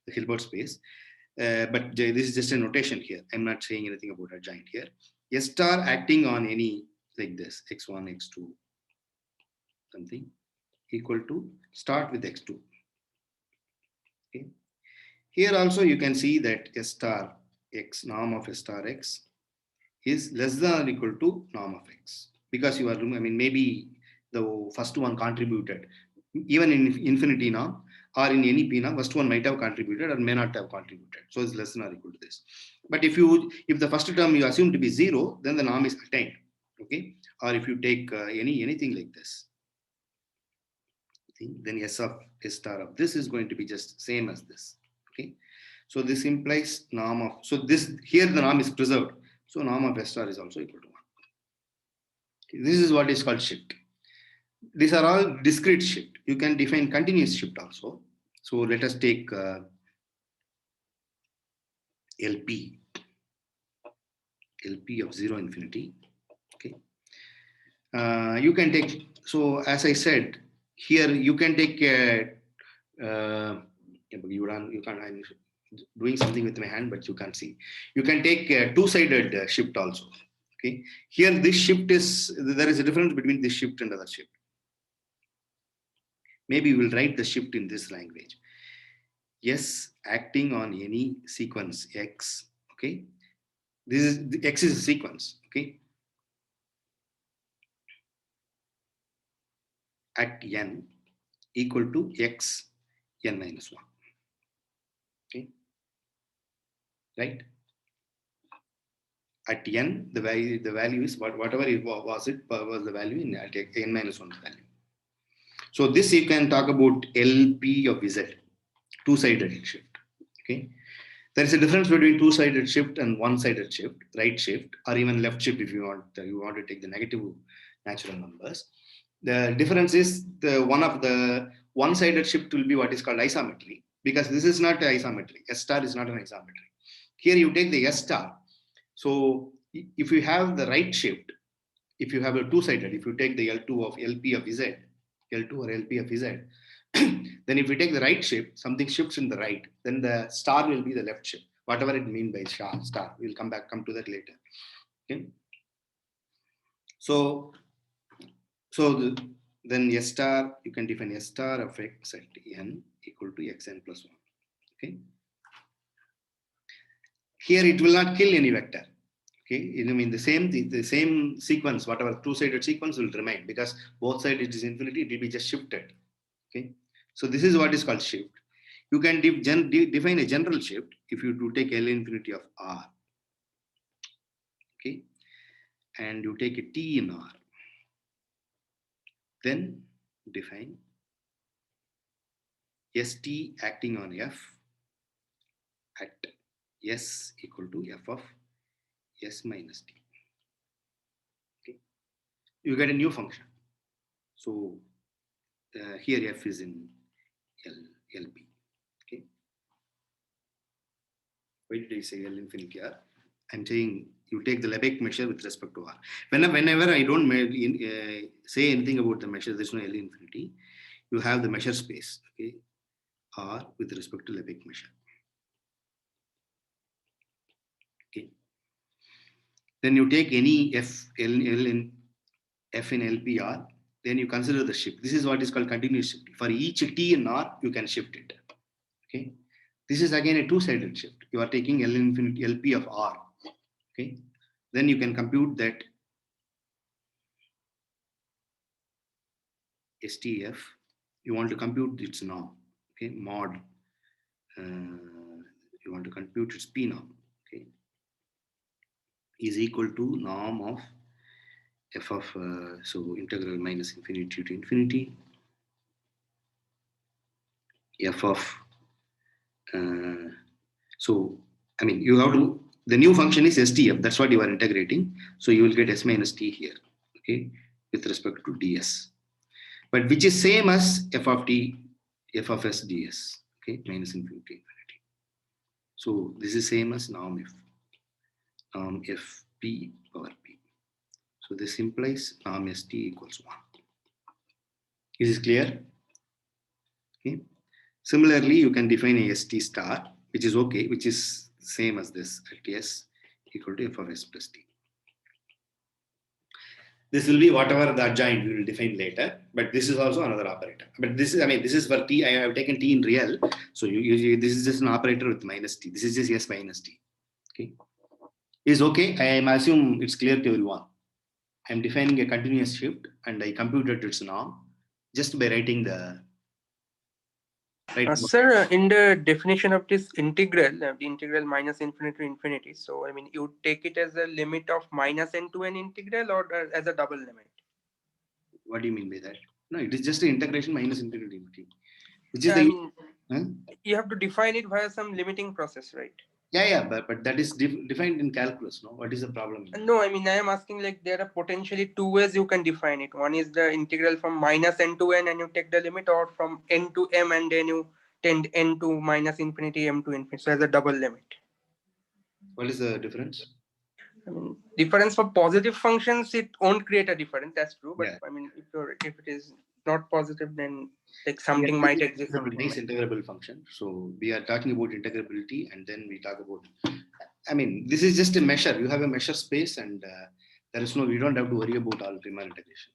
the Hilbert space. But this is just a notation here. I'm not saying anything about adjoint here. S star acting on any like this, x1, x2, something equal to start with x2. Okay. Here also you can see that S star x, norm of S star x is less than or equal to norm of x, because you are, maybe the first one contributed, even in infinity norm or in any P norm, first one might have contributed or may not have contributed. So it's less than or equal to this. But if the first term you assume to be 0, then the norm is attained. Okay. Or if you take anything like this, then S of S star of this is going to be just same as this. Okay. So this implies norm of, so this here the norm is preserved. So norm of S star is also equal to 1. Okay. This is what is called shift. These are all discrete shift. You can define continuous shift also. So let us take LP of 0 infinity. Okay. You can take, so as I said, here you can take I'm doing something with my hand, but you can't see. You can take a two-sided shift also. Okay. Here this shift is, there is a difference between this shift and other shift. Maybe we'll write the shift in this language. S acting on any sequence x. Okay. This is, the x is a sequence. Okay. At n equal to x n minus 1. Okay. Right. At n, the value is whatever it was the value in at n minus 1 value. So this you can talk about LP of Z, two-sided shift. Okay. There is a difference between two-sided shift and one-sided shift, right shift, or even left shift if you want to take the negative natural numbers. The difference is the one-sided shift will be what is called isometry, because this is not isometry. S star is not an isometry. Here you take the S star. So if you have the right shift, if you have a two-sided, if you take the L2 of LP of Z, L2 or LP of Z, then if we take the right shift, something shifts in the right, then the star will be the left shift, whatever it means by star. We'll come to that later. Okay. So then S star, you can define S star of x at n equal to xn plus 1. Okay. Here it will not kill any vector. Okay, the same sequence, whatever two-sided sequence will remain, because both sides it is infinity, it will be just shifted. Okay, so this is what is called shift. You can define a general shift if you do take L infinity of R. Okay. And you take a T in R. Then define ST acting on F at S equal to F of S minus T. Okay. You get a new function. So here F is in LP. Okay. Why did I say L infinity R? I'm saying you take the Lebesgue measure with respect to R. Whenever I don't say anything about the measure, there's no L infinity. You have the measure space, okay, R with respect to Lebesgue measure. Okay. Then you take any F in LPR, then you consider the shift. This is what is called continuous shift. For each T in R, you can shift it. Okay. This is again a two-sided shift. You are taking L infinity LP of R. Okay. Then you can compute that STF. You want to compute its norm. Okay. Mod. You want to compute its P norm. Okay. Is equal to norm of F of so integral minus infinity to infinity F of so I mean you have to, the new function is STF, that's what you are integrating, so you will get S minus T here, okay, with respect to ds, but which is same as F of T F of S ds, okay, minus infinity to infinity. So this is same as norm F P power P. So this implies norm ST equals 1. Is this clear? Okay. Similarly, you can define a ST star, which is okay, which is same as this at S equal to F of S plus T. This will be whatever the adjoint we will define later, but this is also another operator. But this is, I mean, this is for T. I have taken T in real, so this is just an operator with minus T. This is just S minus T. Okay, is okay. I am assume it's clear to everyone. I am defining a continuous shift, and I computed its norm just by writing the. Right. Sir, in the definition of this integral, the integral minus infinity to infinity, so I mean, you take it as a limit of minus n to n integral or as a double limit? What do you mean by that? No, it is just an integration minus infinity to infinity. Which is I the, mean, huh? you have to define it via some limiting process, right? Yeah, but that is defined in calculus, no? What is the problem? No, I mean, I am asking, like, there are potentially two ways you can define it. One is the integral from minus n to n and you take the limit, or from n to m and then you tend n to minus infinity, m to infinity, so as a double limit. What is the difference? I mean, difference for positive functions, it won't create a difference, that's true. But Yeah. I mean, if it is not positive, then like something might exist. Something Nice might. integrable function. So we are talking about integrability, and then we talk about, I mean, this is just a measure. You have a measure space, and there is no, we don't have to worry about all Riemann integration.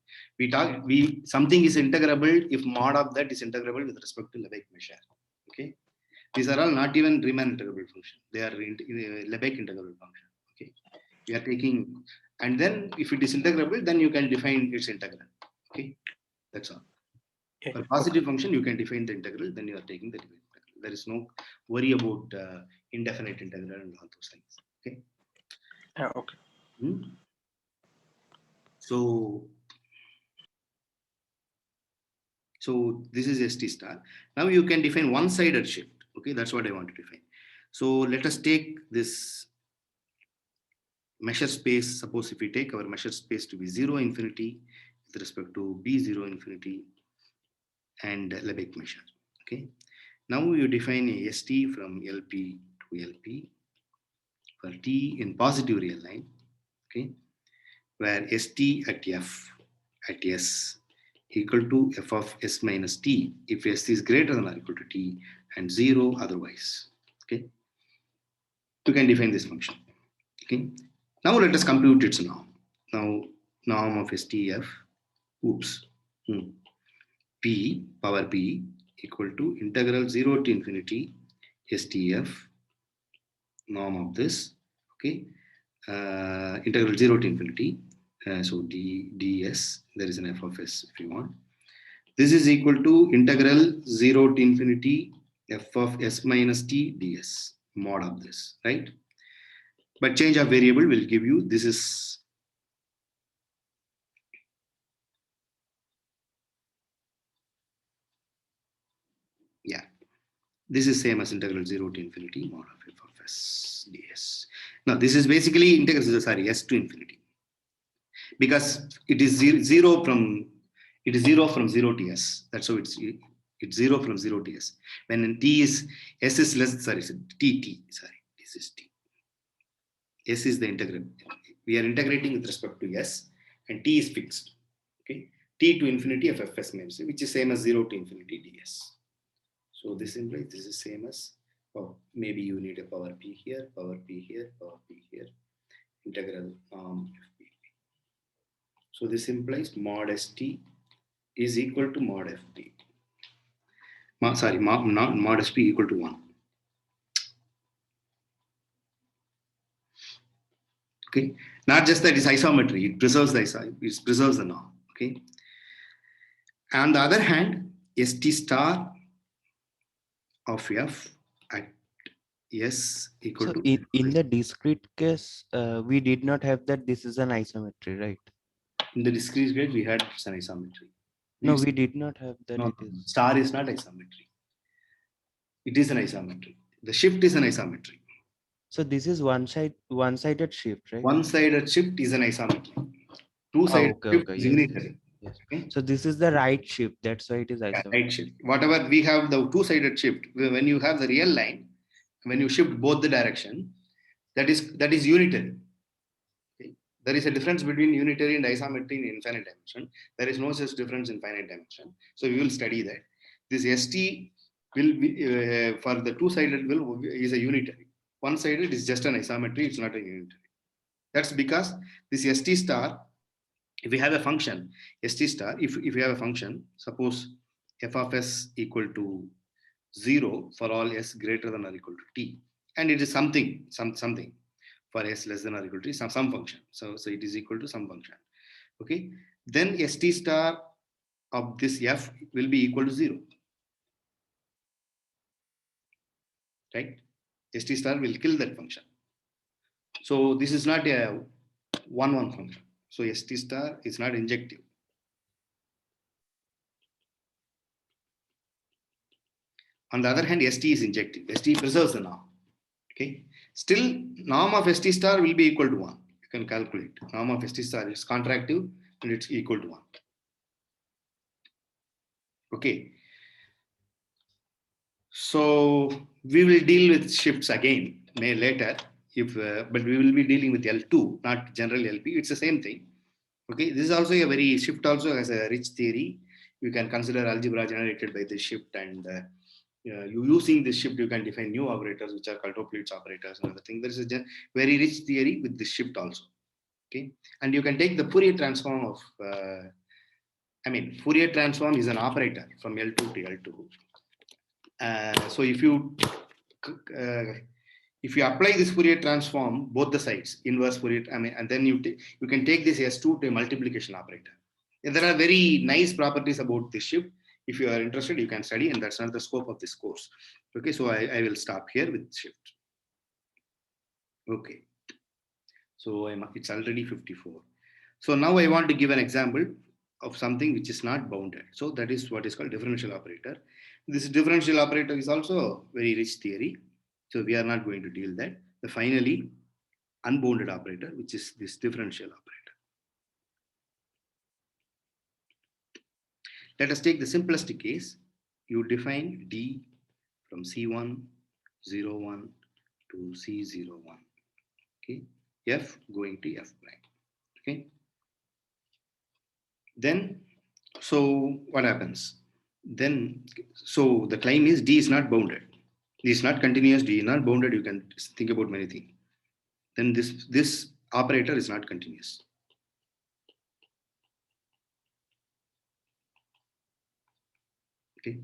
Something is integrable if mod of that is integrable with respect to Lebesgue measure. Okay. These are all not even Riemann integrable function. They are Lebesgue integrable function. Okay. We are taking, and then if it is integrable, then you can define its integral. Okay. That's all. Okay. For positive function, you can define the integral, then you are taking the integral. There is no worry about indefinite integral and all those things. Okay. Okay. So this is ST star. Now you can define one-sided shift. Okay, that's what I want to define. So let us take this measure space. Suppose if we take our measure space to be 0 infinity with respect to B0 infinity and Lebesgue measure. Okay. Now you define a ST from LP to LP for T in positive real line. Okay. Where ST at F at S equal to F of S minus T if S is greater than or equal to T and 0 otherwise. Okay. You can define this function. Okay. Now let us compute its norm. Now norm of STF, P power P equal to integral 0 to infinity STF norm of this. Okay. Integral 0 to infinity. So ds, there is an F of S if you want. This is equal to integral 0 to infinity f of s minus t ds, mod of this, right? But change of variable will give you, this is yeah, this is same as integral 0 to infinity mod of f of s ds. Now this is basically integral, sorry, s to infinity, because it is zero from, it is 0 from 0 to s. That's how it's 0 from 0 to s. When t is, s is less, sorry, sorry, this is t. S is the integral. We are integrating with respect to s, and t is fixed. Okay, t to infinity of fs means, which is same as 0 to infinity ds. So this implies this is same as, oh, maybe you need a power p here, power p here, power p here, integral fp. So this implies mod st is equal to mod ft. Sorry, mod sp equal to 1. Okay, not just that it's isometry, it preserves the it preserves the norm. Okay, on the other hand, st star of f at s equal So to, in the discrete case, we did not have that this is an isometry, right? in the discrete grade we had an isometry. No, we did not have that. No, It is. star is not isometry. It is an isometry. The shift is an isometry. So this is one-sided shift, right? One-sided shift is an isometry. Two-sided Okay, shift okay, is yes, unitary. yes. Okay? So this is the right shift. That's why it is Yeah, isometric. right shift. Whatever we have the two-sided shift, when you have the real line, when you shift both the direction, that is unitary. Okay? There is a difference between unitary and isometry in infinite dimension. There is no such difference in finite dimension. So we will study that. This ST will be for the two-sided will is a unitary. One-sided is just an isometry. It's not a unitary. That's because this ST star, if we have a function, ST star, if we have a function, suppose f of s equal to 0 for all s greater than or equal to t, and it is something, something for s less than or equal to some function. So it is equal to some function. Okay, then ST star of this f will be equal to 0. Right? ST star will kill that function. So this is not a 1-1 function. So ST star is not injective. On the other hand, ST is injective. ST preserves the norm. Okay. Still, norm of ST star will be equal to 1. You can calculate. Norm of ST star is contractive and it's equal to 1. Okay. So we will deal with shifts again later, if but we will be dealing with L2, not general LP. It's the same thing. Okay. This is also a very, shift also has a rich theory. You can consider algebra generated by this shift, and you using this shift, you can define new operators, which are called Toeplitz operators and other things. There is a very rich theory with this shift also. Okay, and you can take the Fourier transform of, Fourier transform is an operator from L2 to L2. So if you apply this Fourier transform both the sides, inverse Fourier, and then you can take this S2 to a multiplication operator. And there are very nice properties about this shift. If you are interested, you can study, and that's not the scope of this course. Okay, so I will stop here with shift. Okay, so it's already 54. So now I want to give an example of something which is not bounded. So that is what is called differential operator. This differential operator is also very rich theory. So we are not going to deal that. The finally unbounded operator, which is this differential operator. Let us take the simplest case. You define D from C1, 0, 1 to C0, 1. Okay, F going to F prime. Okay. Then, so what happens? Then, so the claim is D is not bounded. D is not continuous, D is not bounded. You can think about many things. Then this operator is not continuous. Okay.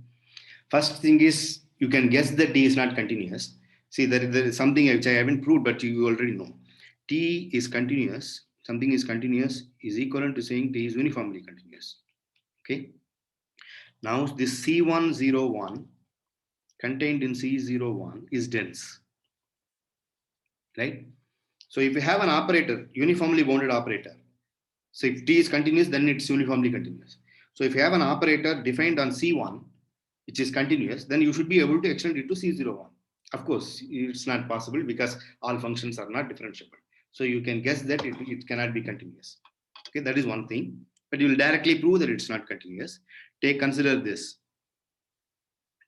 First thing is, you can guess that D is not continuous. See, there is something which I haven't proved, but you already know. T is continuous. Something is continuous is equivalent to saying T is uniformly continuous. Okay. Now this C101 contained in C01 is dense, right? So if you have an operator, uniformly bounded operator, so if D is continuous, then it's uniformly continuous. So if you have an operator defined on C1, which is continuous, then you should be able to extend it to C01. Of course, it's not possible because all functions are not differentiable. So you can guess that it cannot be continuous. Okay, that is one thing. But you will directly prove that it's not continuous. Consider this.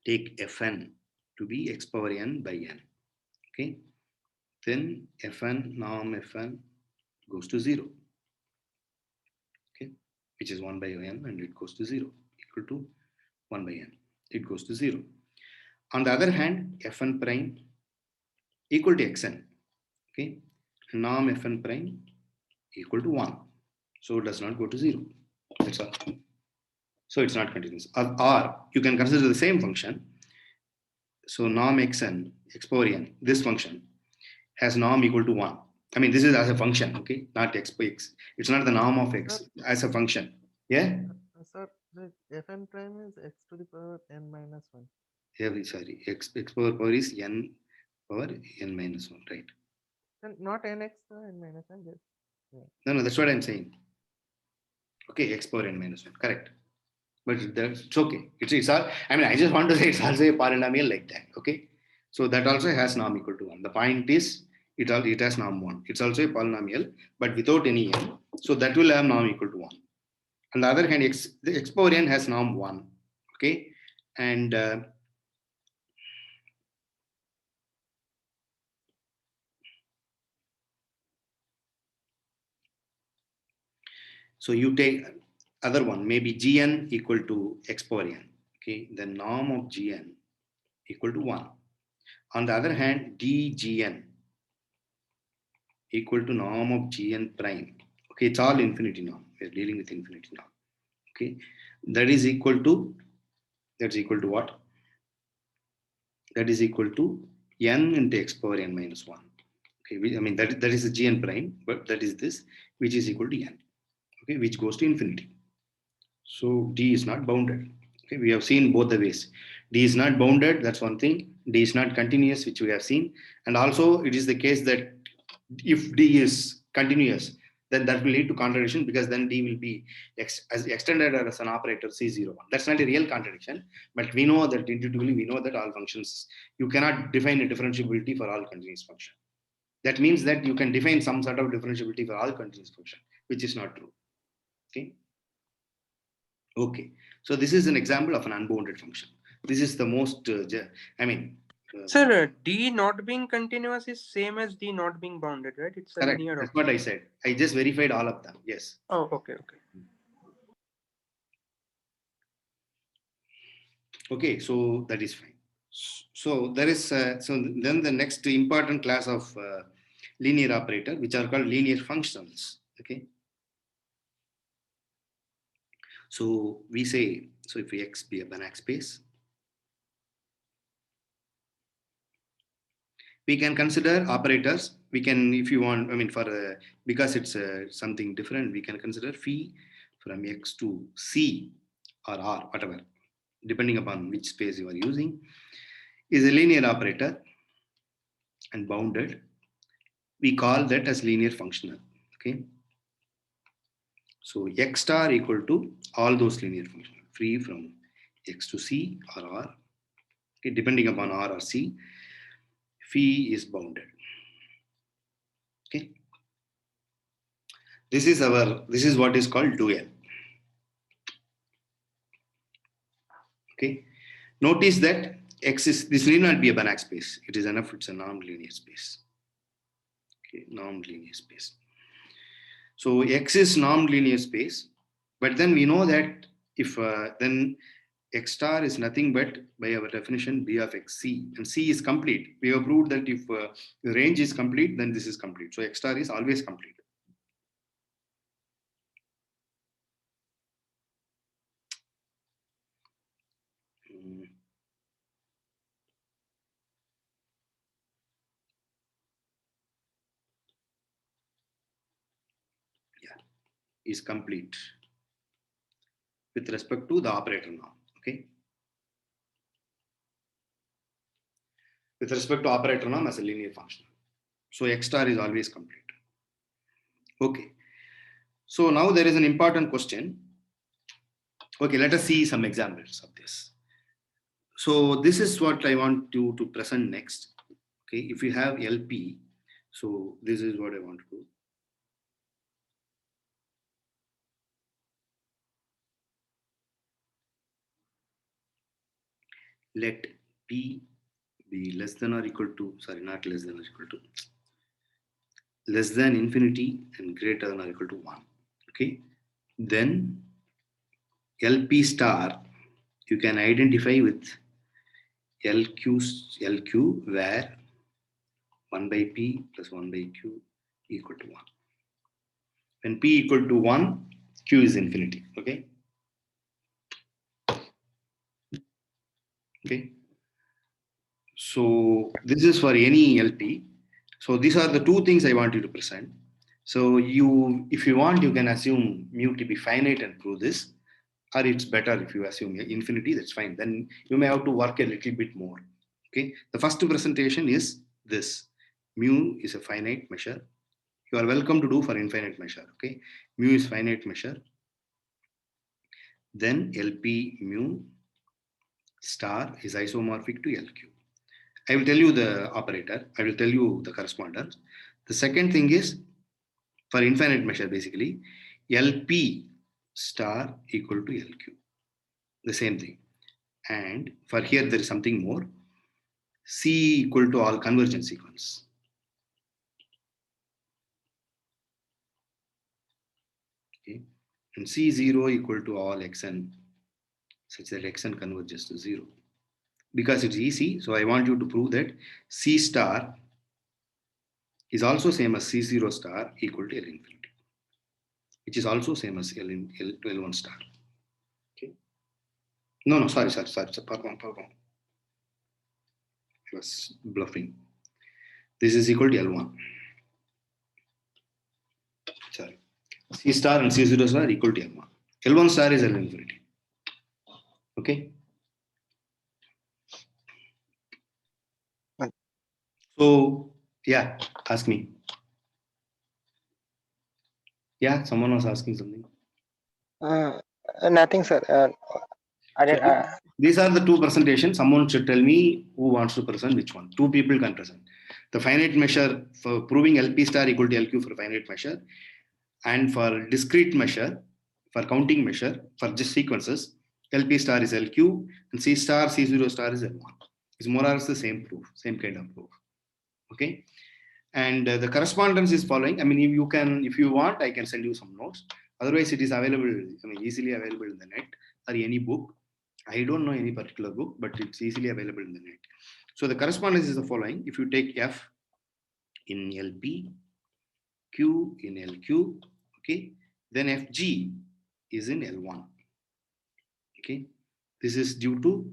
Take Fn to be x power n by n. Okay, then Fn norm Fn goes to 0. Okay, which is 1 by n, and it goes to 0, equal to 1 by n. It goes to 0. On the other hand, Fn prime equal to xn. Okay, norm Fn prime equal to 1. So it does not go to 0. That's all. So it's not continuous. Or you can consider the same function. So norm xn, x power n, this function has norm equal to 1. I mean, this is as a function, okay, not x by x. It's not the norm of x as a function. Yeah? Sir, the Fn prime is x to the power n minus 1. Yeah, sorry, x power is n power n minus 1, right? And not nx n minus 1. Just, yeah. No, that's what I'm saying. Okay, x power n minus 1, correct. But that's okay. It's all, I mean, I just want to say it's also a polynomial like that, okay? So that also has norm equal to 1. The point is, it has norm 1. It's also a polynomial, but without any n. So that will have norm equal to 1. On the other hand, the x power n has norm 1, okay? And so you take other one, maybe gn equal to x power n, okay? The norm of gn equal to 1. On the other hand, dgn equal to norm of gn prime. Okay, it's all infinity now. We're dealing with infinity now. Okay, that is equal to, that's equal to what? That is equal to n into x power n minus 1. Okay, I mean that is a gn prime, but that is this, which is equal to n. Okay, which goes to infinity. So d is not bounded. Okay, we have seen both the ways. D is not bounded, that's one thing. D is not continuous, which we have seen. And also it is the case that if D is continuous, then that will lead to contradiction, because then D will be as extended as an operator C01. That's not a real contradiction, but we know that intuitively we know that all functions, you cannot define a differentiability for all continuous function. That means that you can define some sort of differentiability for all continuous function, which is not true. Okay. Okay. So this is an example of an unbounded function. This is the most, Sir, D not being continuous is same as D not being bounded, right? It's a correct. linear That's operator. what I said. I just verified all of them. Yes. Oh, okay. Okay, so that is fine. So there is so then the next important class of linear operator, which are called linear functionals. Okay. So we say, so if X be a Banach space, we can consider operators. We can, if you want, I mean, for because it's something different, we can consider phi from X to C or R, whatever, depending upon which space you are using, is a linear operator and bounded. We call that as linear functional. Okay. So X star equal to all those linear functional, free from X to C or R. Okay, depending upon R or C, phi is bounded. Okay. This is what is called dual. Okay. Notice that X is, this need not be a Banach space. It is enough, it's a non-linear space. Okay, non-linear space. So X is non-linear space, but then we know that if then X star is nothing but, by our definition, B of X C, and C is complete. We have proved that if the range is complete, then this is complete. So X star is always complete. Yeah, is complete with respect to the operator now. Okay. with respect to operator norm as a linear function. So X star is always complete. Okay. So now there is an important question. Okay, let us see some examples of this. So this is what I want you to present next. Okay, if you have LP, so this is what I want to do. Let P be less than or equal to, sorry, not less than or equal to, less than infinity and greater than or equal to 1. Okay, then LP star you can identify with LQ where 1 by P plus 1 by Q equal to 1. When P equal to 1, Q is infinity. Okay. Okay. So this is for any LP. So these are the two things I want you to present. So if you want, you can assume mu to be finite and prove this, or it's better if you assume infinity, that's fine. Then you may have to work a little bit more. Okay. The first presentation is this. Mu is a finite measure. You are welcome to do for infinite measure. Okay. Mu is finite measure. Then LP mu star is isomorphic to LQ. I will tell you the operator. I will tell you the correspondence. The second thing is for infinite measure, basically, LP star equal to LQ. The same thing. And for here, there is something more. C equal to all convergence sequence. Okay. And C0 equal to all xn such that xn converges to 0. Because it's easy, so I want you to prove that C star is also same as C0 star equal to L infinity, which is also same as L1 star. Okay. No, sorry. Pardon. I was bluffing. This is equal to L1. Sorry. C star and C0 star equal to L1. L1 star is L infinity. Okay. So, yeah, ask me. Yeah, someone was asking something. Nothing, sir. I didn't. So these are the two presentations. Someone should tell me who wants to present which one. Two people can present. The finite measure for proving LP star equal to LQ for finite measure, and for discrete measure, for counting measure, for just sequences, LP star is LQ and C star, C0 star is L1. It's more or less the same proof, same kind of proof. Okay. And the correspondence is following. I mean, if you want, I can send you some notes. Otherwise, it is available, easily available in the net or any book. I don't know any particular book, but it's easily available in the net. So the correspondence is the following. If you take F in LP, Q in LQ, okay, then FG is in L1. Okay, this is due to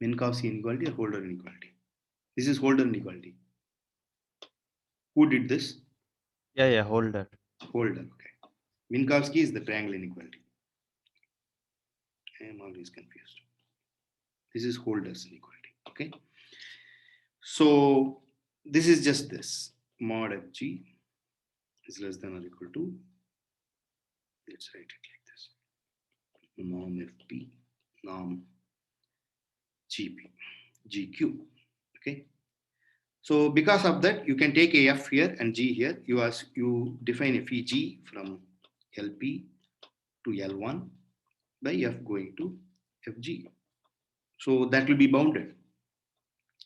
Minkowski inequality or Holder inequality. This is Holder inequality. Who did this? Yeah, Holder. Holder, okay. Minkowski is the triangle inequality. I am always confused. This is Holder's inequality, okay? So this is just this. Mod FG is less than or equal to, let's write it like this. Norm FP, norm GQ, okay? So because of that, you can take a F here and G here. You define a phi G from LP to L1 by F going to FG. So that will be bounded.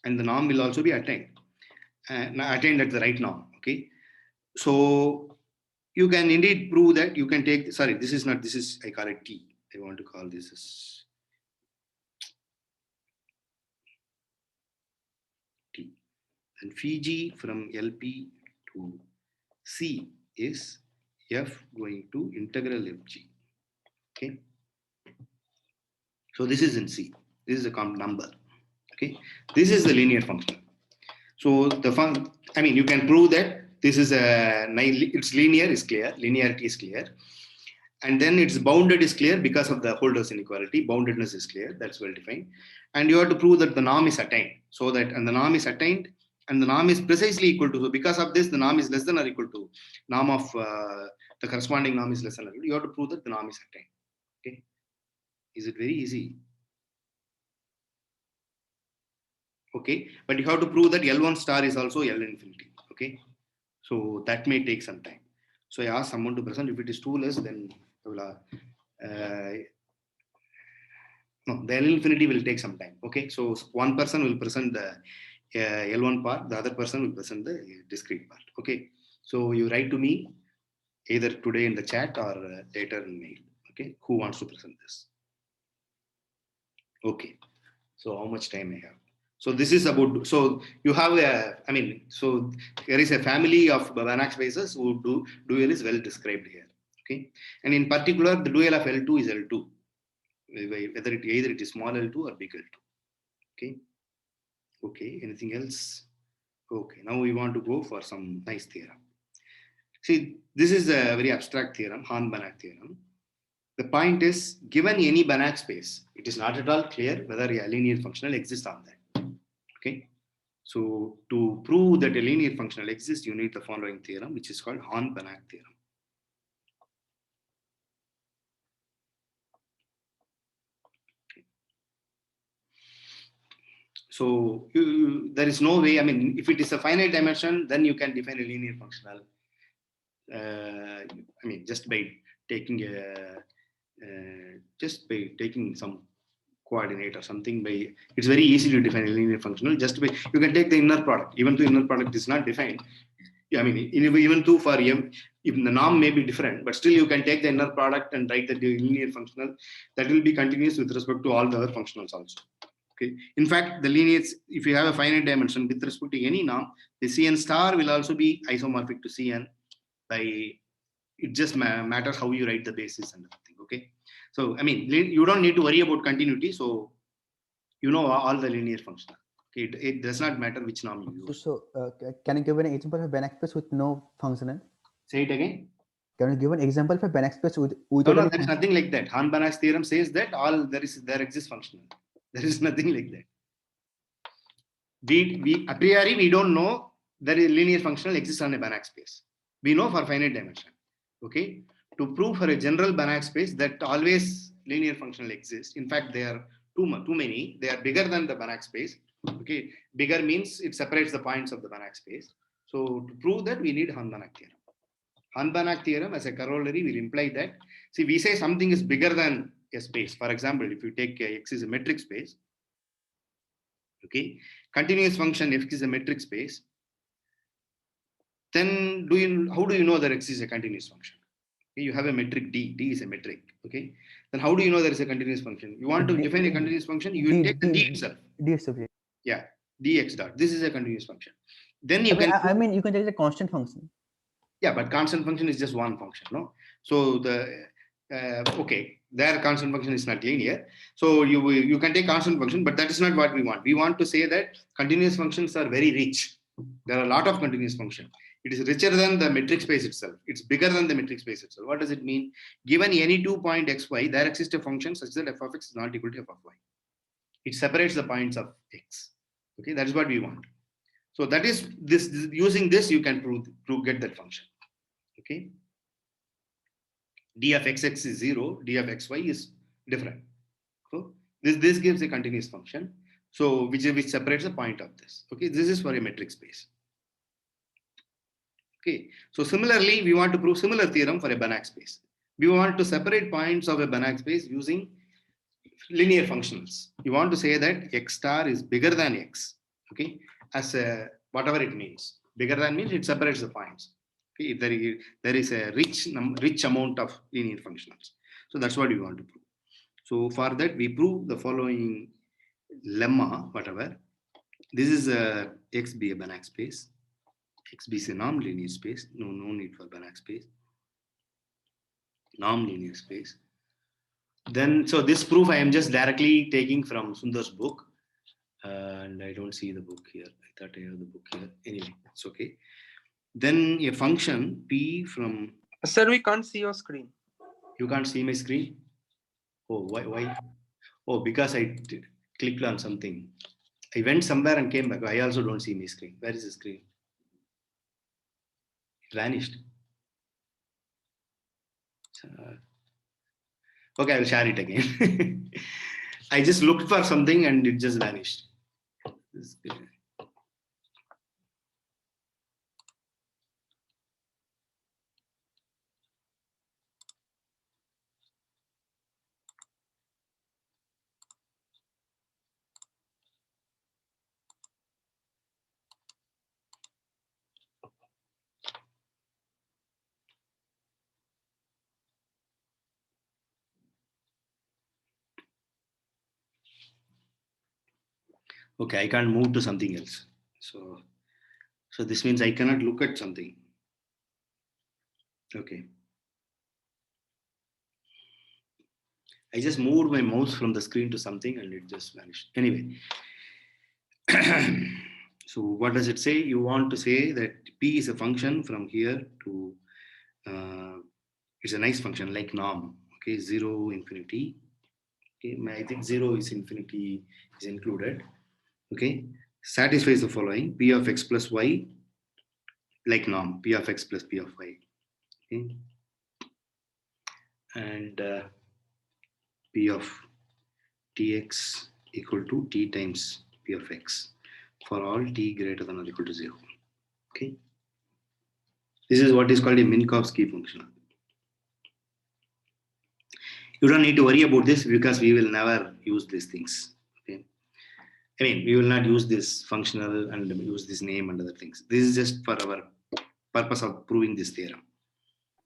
And the norm will also be attained. Attained at the right norm. Okay. So you can indeed prove that you can take, sorry, this is, I call it T. I want to call this as T. And phi G from LP to C is F going to integral FG. Okay. So this is in C. This is a number. Okay. This is the linear function. So you can prove that this is it's linear is clear. Linearity is clear. And then its bounded is clear because of the Holder's inequality. Boundedness is clear, that's well defined. And you have to prove that the norm is attained. So that, and the norm is attained, and the norm is precisely equal to, so because of this, the norm is less than or equal to norm of the corresponding norm is less than or equal to. You have to prove that the norm is attained. Okay. Is it very easy? Okay. But you have to prove that L1 star is also L infinity. Okay. So that may take some time. So I ask someone to present. If it is too less, then I will, no, the L infinity will take some time. Okay. So one person will present the L1 part, the other person will present the discrete part. Okay. So you write to me either today in the chat or later in mail. Okay. Who wants to present this? Okay. So how much time I have? So this is about, so you have a, I mean, so there is a family of Banach spaces who do dual is well described here. Okay. And in particular, the dual of L2 is L2, whether it either it is small L2 or big L2. Okay. Okay. Anything else? Okay. Now we want to go for some nice theorem. See, this is a very abstract theorem, Hahn-Banach theorem. The point is, given any Banach space, it is not at all clear whether a linear functional exists on that. Okay. So to prove that a linear functional exists, you need the following theorem, which is called Hahn-Banach theorem. So there is no way, I mean, if it is a finite dimension, then you can define a linear functional. I mean, just by taking some coordinate or something, by it's very easy to define a linear functional. Just by, you can take the inner product, even though inner product is not defined. I mean, even though for M, even the norm may be different, but still you can take the inner product and write the linear functional that will be continuous with respect to all the other functionals also. Okay. In fact, the linear, if you have a finite dimension with respect to any norm, the Cn star will also be isomorphic to Cn by, it just matters how you write the basis and everything. Okay. So, I mean, you don't need to worry about continuity. So, you know all the linear functional. Okay. It does not matter which norm you use. So, can you give an example of Banach space with no functional? Say it again. Can you give an example for Banach space with No, there is nothing like that. Hahn-Banach theorem says that all there exists functional. There is nothing like that. We a priori we don't know that a linear functional exists on a Banach space. We know for finite dimension. Okay. To prove for a general Banach space that always linear functional exists. In fact, they are too many. They are bigger than the Banach space. Okay. Bigger means it separates the points of the Banach space. So to prove that, we need Hahn-Banach theorem. Hahn-Banach theorem as a corollary will imply that, see, we say something is bigger than a space. For example, if you take X is a metric space, okay, continuous function F is a metric space, then how do you know that X is a continuous function? Okay, you have a metric D is a metric, okay, then how do you know there is a continuous function? You want to define a continuous function, you will take the D itself. D itself. Yeah, dx dot, this is a continuous function. Then you can, I mean, you can take a constant function. Yeah, but constant function is just one function, no? So the okay, their constant function is not linear. So you can take constant function, but that is not what we want. We want to say that continuous functions are very rich. There are a lot of continuous functions. It is richer than the metric space itself. It's bigger than the metric space itself. What does it mean? Given any 2 point x, y, there exists a function such that f of x is not equal to f of y. It separates the points of x. Okay, that is what we want. So that is this, using this you can get that function. Okay. D of xx is 0, d of xy is different. So this gives a continuous function. So which separates the point of this. Okay, this is for a metric space. Okay. So similarly, we want to prove similar theorem for a Banach space. We want to separate points of a Banach space using linear functionals. You want to say that x star is bigger than x. Okay, as a whatever it means. Bigger than means it separates the points. Okay, there is a rich amount of linear functionals. So that's what we want to prove. So for that we prove the following lemma, whatever. This is a X be a Banach space. X be is a non-linear space. No need for Banach space. Non-linear space. Then, so this proof I am just directly taking from Sundar's book. And I don't see the book here. I thought I have the book here. Anyway, it's okay. Then a function P from... Sir, we can't see your screen. You can't see my screen? Oh, why? Oh, because I clicked on something. I went somewhere and came back. I also don't see my screen. Where is the screen? It vanished. Okay, I will share it again. I just looked for something and it just vanished. Okay, I can't move to something else. So this means I cannot look at something. Okay. I just moved my mouse from the screen to something and it just vanished. Anyway. So what does it say? You want to say that P is a function from here to, it's a nice function like norm. Okay, 0, infinity. Okay, I think 0 is infinity is included. Okay, satisfies the following: P of x plus y, like norm, P of x plus P of y. Okay, and P of tx equal to t times P of x for all t greater than or equal to 0. Okay, this is what is called a Minkowski function. You don't need to worry about this because we will never use these things. Okay, I mean, we will not use this functional and use this name and other things. This is just for our purpose of proving this theorem.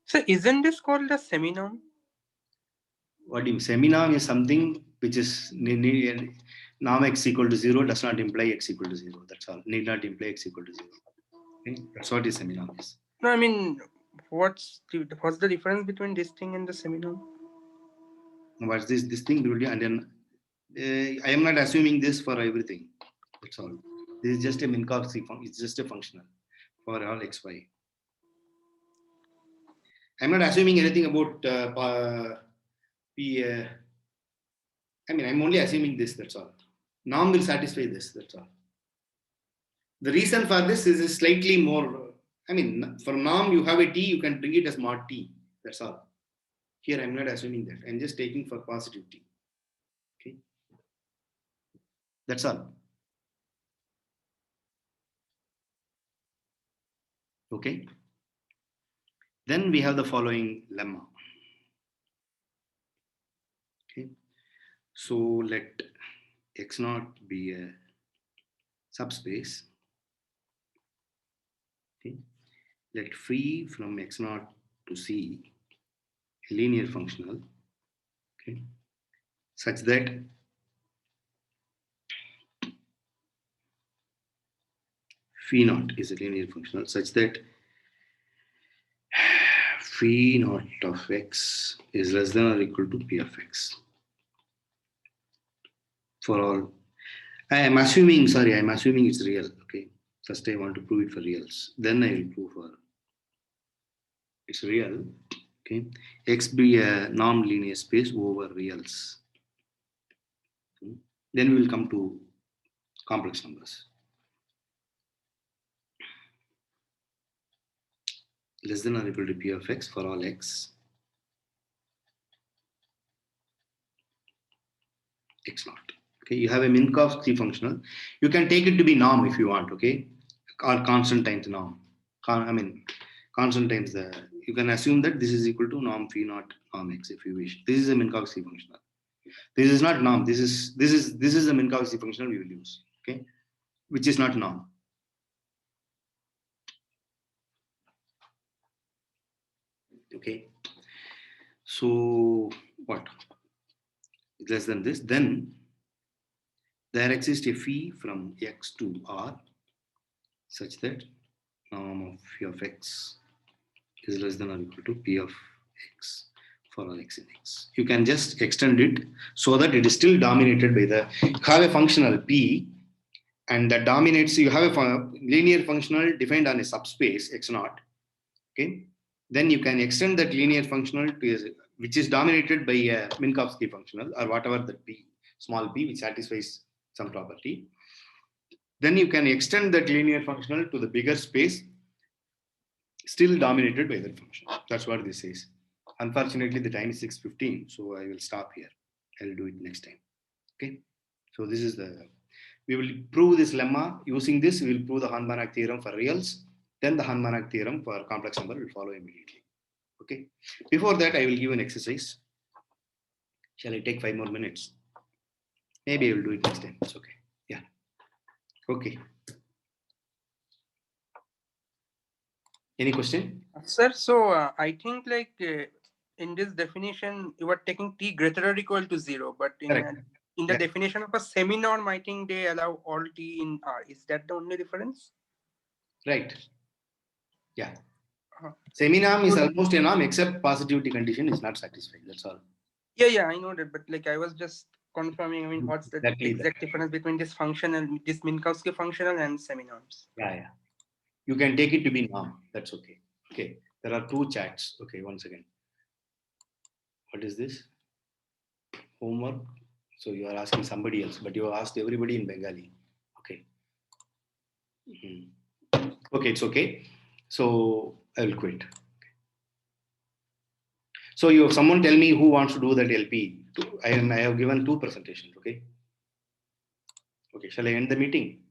So isn't this called a seminorm? What do you mean? Seminorm is something which is norm x equal to 0 does not imply x equal to 0. That's all. Need not imply x equal to 0. Okay? That's what is seminorm is. No, I mean, what's the difference between this thing and the seminorm? What's this thing? And then I am not assuming this for everything. That's all. This is just a Minkowski function. It's just a functional for all x, y. I'm not assuming anything about P. I mean, I'm only assuming this. That's all. Norm will satisfy this. That's all. The reason for this is slightly more. I mean, for norm, you have a t, you can bring it as mod t. That's all. Here, I'm not assuming that. I'm just taking for positive t. Okay. That's all. Okay. Then we have the following lemma. Okay. So let x0 be a subspace. Okay. Let phi from x0 to c a linear functional. Okay. Such that phi naught is a linear functional such that phi naught of x is less than or equal to p of x for all. I'm assuming it's real. Okay, first I want to prove it for reals, then I will prove for it's real. Okay, x be a non-linear space over reals. Then we will come to complex numbers. Less than or equal to p of x for all x x0. Okay, you have a Minkowski functional. You can take it to be norm if you want. Okay, or constant times norm. Constant times the. You can assume that this is equal to norm phi naught norm x if you wish. This is a Minkowski functional. This is not norm. This is the Minkowski functional we will use. Okay, which is not norm. Okay, so what? Less than this, then there exists a phi from x to r such that norm of phi of x is less than or equal to p of x for all x in x. You can just extend it so that it is still dominated by the, you have a functional p and that dominates, you have a linear functional defined on a subspace x0. Okay, then you can extend that linear functional to which is dominated by a Minkowski functional or whatever that p, small p, which satisfies some property. Then you can extend that linear functional to the bigger space, still dominated by that function. That's what this says. Unfortunately, the time is 6:15, so I will stop here. I'll do it next time. Okay. So this is we will prove this lemma. Using this, we will prove the Hahn-Banach theorem for reals. Then the Hahn-Banach theorem for complex number will follow immediately. Okay. Before that, I will give an exercise. Shall I take 5 more minutes? Maybe I will do it next time. It's okay. Yeah. Okay. Any question? Sir, so I think like in this definition, you are taking t greater or equal to 0, but in Correct. in the Yeah. definition of a semi-norm, I think they allow all t in R. Is that the only difference? Right. Yeah. Uh-huh. Semi-norm is almost a norm except positivity condition is not satisfied. That's all. Yeah, I know that, but like I was just confirming. I mean, what's the Exactly that. exact difference between this functional, this Minkowski functional, and semi-norms? Yeah. You can take it to be norm. That's okay. Okay. There are 2 chats. Okay, once again. What is this? Homework. So you are asking somebody else, but you have asked everybody in Bengali. Okay. Okay, it's okay. So I will quit. So you have someone tell me who wants to do that LP. I have given 2 presentations. Okay. Okay. Shall I end the meeting?